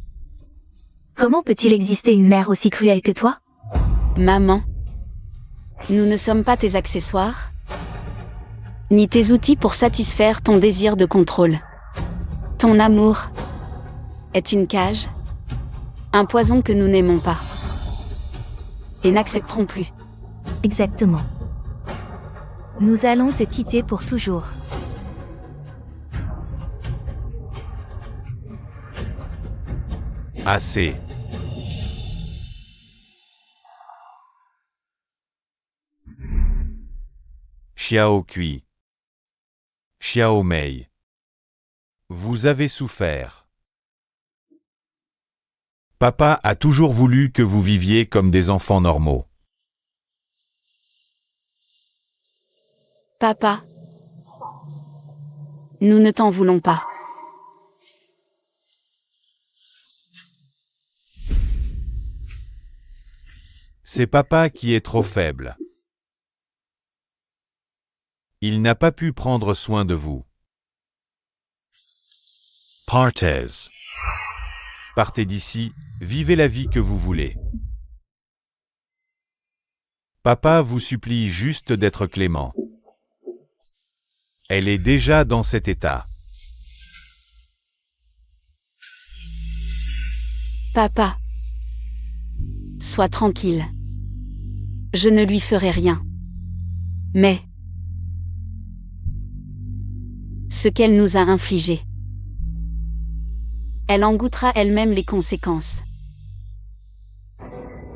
Comment peut-il exister une mère aussi cruelle que toi? Maman. Nous ne sommes pas tes accessoires, ni tes outils pour satisfaire ton désir de contrôle. Ton amour est une cage, un poison que nous n'aimons pas et n'accepterons plus. Exactement. Nous allons te quitter pour toujours. Assez. Xiao Kui. Xiao Mei. Vous avez souffert. Papa a toujours voulu que vous viviez comme des enfants normaux. Papa, nous ne t'en voulons pas. C'est papa qui est trop faible. Il n'a pas pu prendre soin de vous. Partez. Partez d'ici, vivez la vie que vous voulez. Papa vous supplie juste d'être clément. Elle est déjà dans cet état. Papa, sois tranquille. Je ne lui ferai rien. Mais ce qu'elle nous a infligé, elle en goûtera elle-même les conséquences.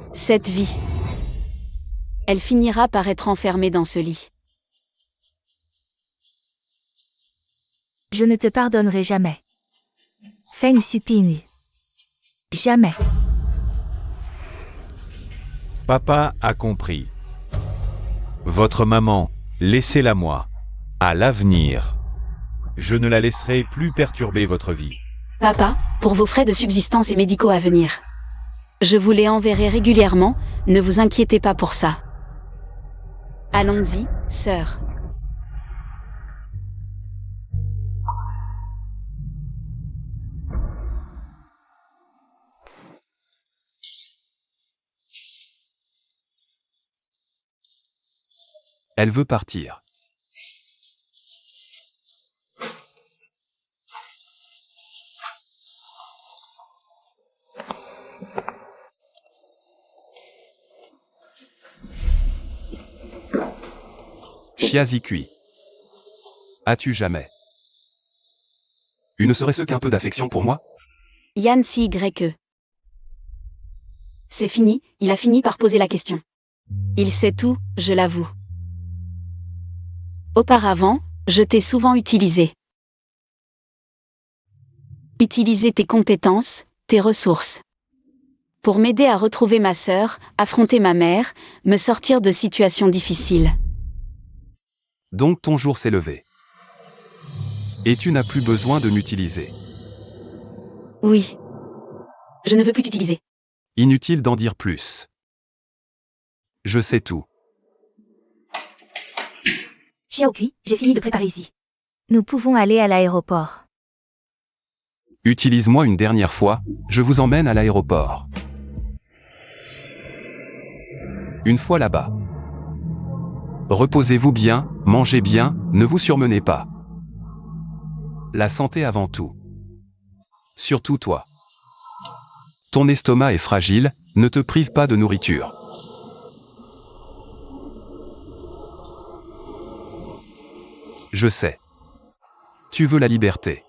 Cette vie, elle finira par être enfermée dans ce lit. Je ne te pardonnerai jamais. Feng Suping. Jamais. Papa a compris. Votre maman, laissez-la moi. À l'avenir, je ne la laisserai plus perturber votre vie. Papa, pour vos frais de subsistance et médicaux à venir, je vous les enverrai régulièrement, ne vous inquiétez pas pour ça. Allons-y, sœur. Elle veut partir. Chiazikui. As-tu jamais eu ne serait-ce qu'un peu d'affection pour moi? Yann CYE. C'est fini, il a fini par poser la question. Il sait tout, je l'avoue. Auparavant, je t'ai souvent utilisé. Utiliser tes compétences, tes ressources. Pour m'aider à retrouver ma sœur, affronter ma mère, me sortir de situations difficiles. Donc ton jour s'est levé. Et tu n'as plus besoin de m'utiliser. Oui. Je ne veux plus t'utiliser. Inutile d'en dire plus. Je sais tout. Xiaokui, j'ai fini de préparer ici. Nous pouvons aller à l'aéroport. Utilise-moi une dernière fois, je vous emmène à l'aéroport. Une fois là-bas. Reposez-vous bien, mangez bien, ne vous surmenez pas. La santé avant tout. Surtout toi. Ton estomac est fragile, ne te prive pas de nourriture. Je sais. Tu veux la liberté.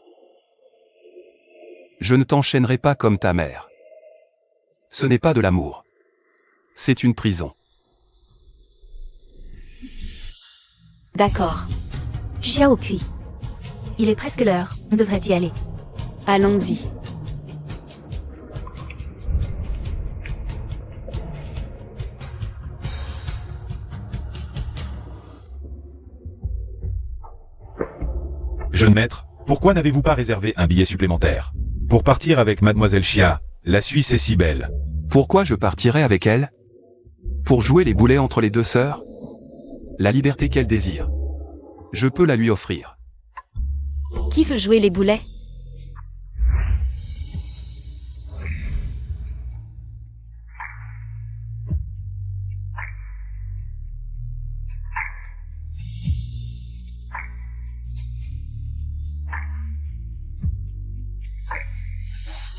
Je ne t'enchaînerai pas comme ta mère. Ce n'est pas de l'amour. C'est une prison. D'accord. Xiaokui. Il est presque l'heure, on devrait y aller. Allons-y. Jeune maître, pourquoi n'avez-vous pas réservé un billet supplémentaire? Pour partir avec Mademoiselle Chia, la Suisse est si belle. Pourquoi je partirais avec elle? Pour jouer les boulets entre les deux sœurs? La liberté qu'elle désire. Je peux la lui offrir. Qui veut jouer les boulets?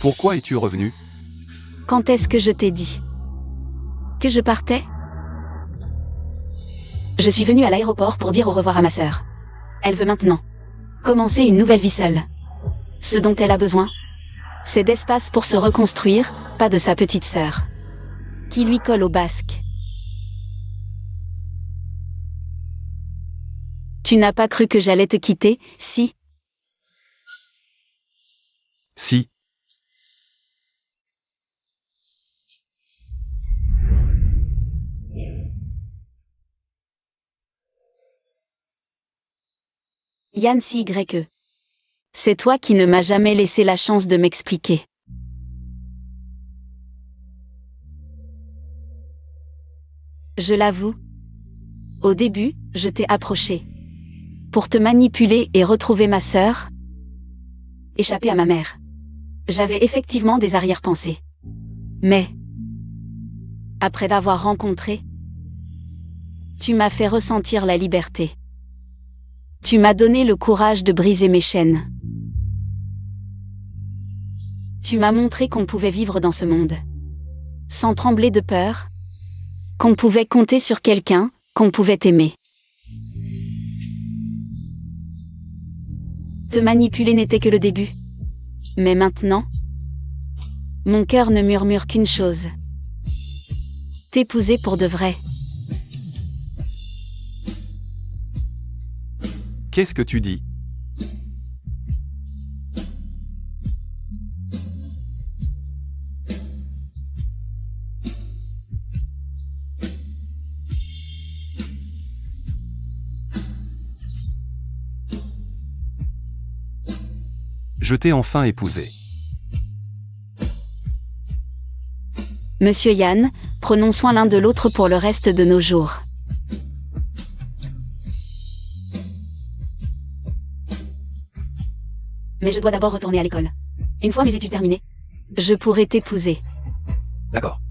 Pourquoi es-tu revenu? Quand est-ce que je t'ai dit que je partais? Je suis venue à l'aéroport pour dire au revoir à ma sœur. Elle veut maintenant commencer une nouvelle vie seule. Ce dont elle a besoin, c'est d'espace pour se reconstruire, pas de sa petite sœur, qui lui colle au basque. Tu n'as pas cru que j'allais te quitter, si? Si. Yann CYE. C'est toi qui ne m'as jamais laissé la chance de m'expliquer. Je l'avoue. Au début, je t'ai approché. Pour te manipuler et retrouver ma sœur. Échapper à ma mère. J'avais effectivement des arrière-pensées. Mais, après t'avoir rencontré, tu m'as fait ressentir la liberté. Tu m'as donné le courage de briser mes chaînes. Tu m'as montré qu'on pouvait vivre dans ce monde, sans trembler de peur, qu'on pouvait compter sur quelqu'un, qu'on pouvait aimer. Te manipuler n'était que le début. Mais maintenant, mon cœur ne murmure qu'une chose. T'épouser pour de vrai. Qu'est-ce que tu dis? Je t'ai enfin épousé. Monsieur Yann, prenons soin l'un de l'autre pour le reste de nos jours. Mais je dois d'abord retourner à l'école. Une fois mes études terminées, je pourrai t'épouser. D'accord.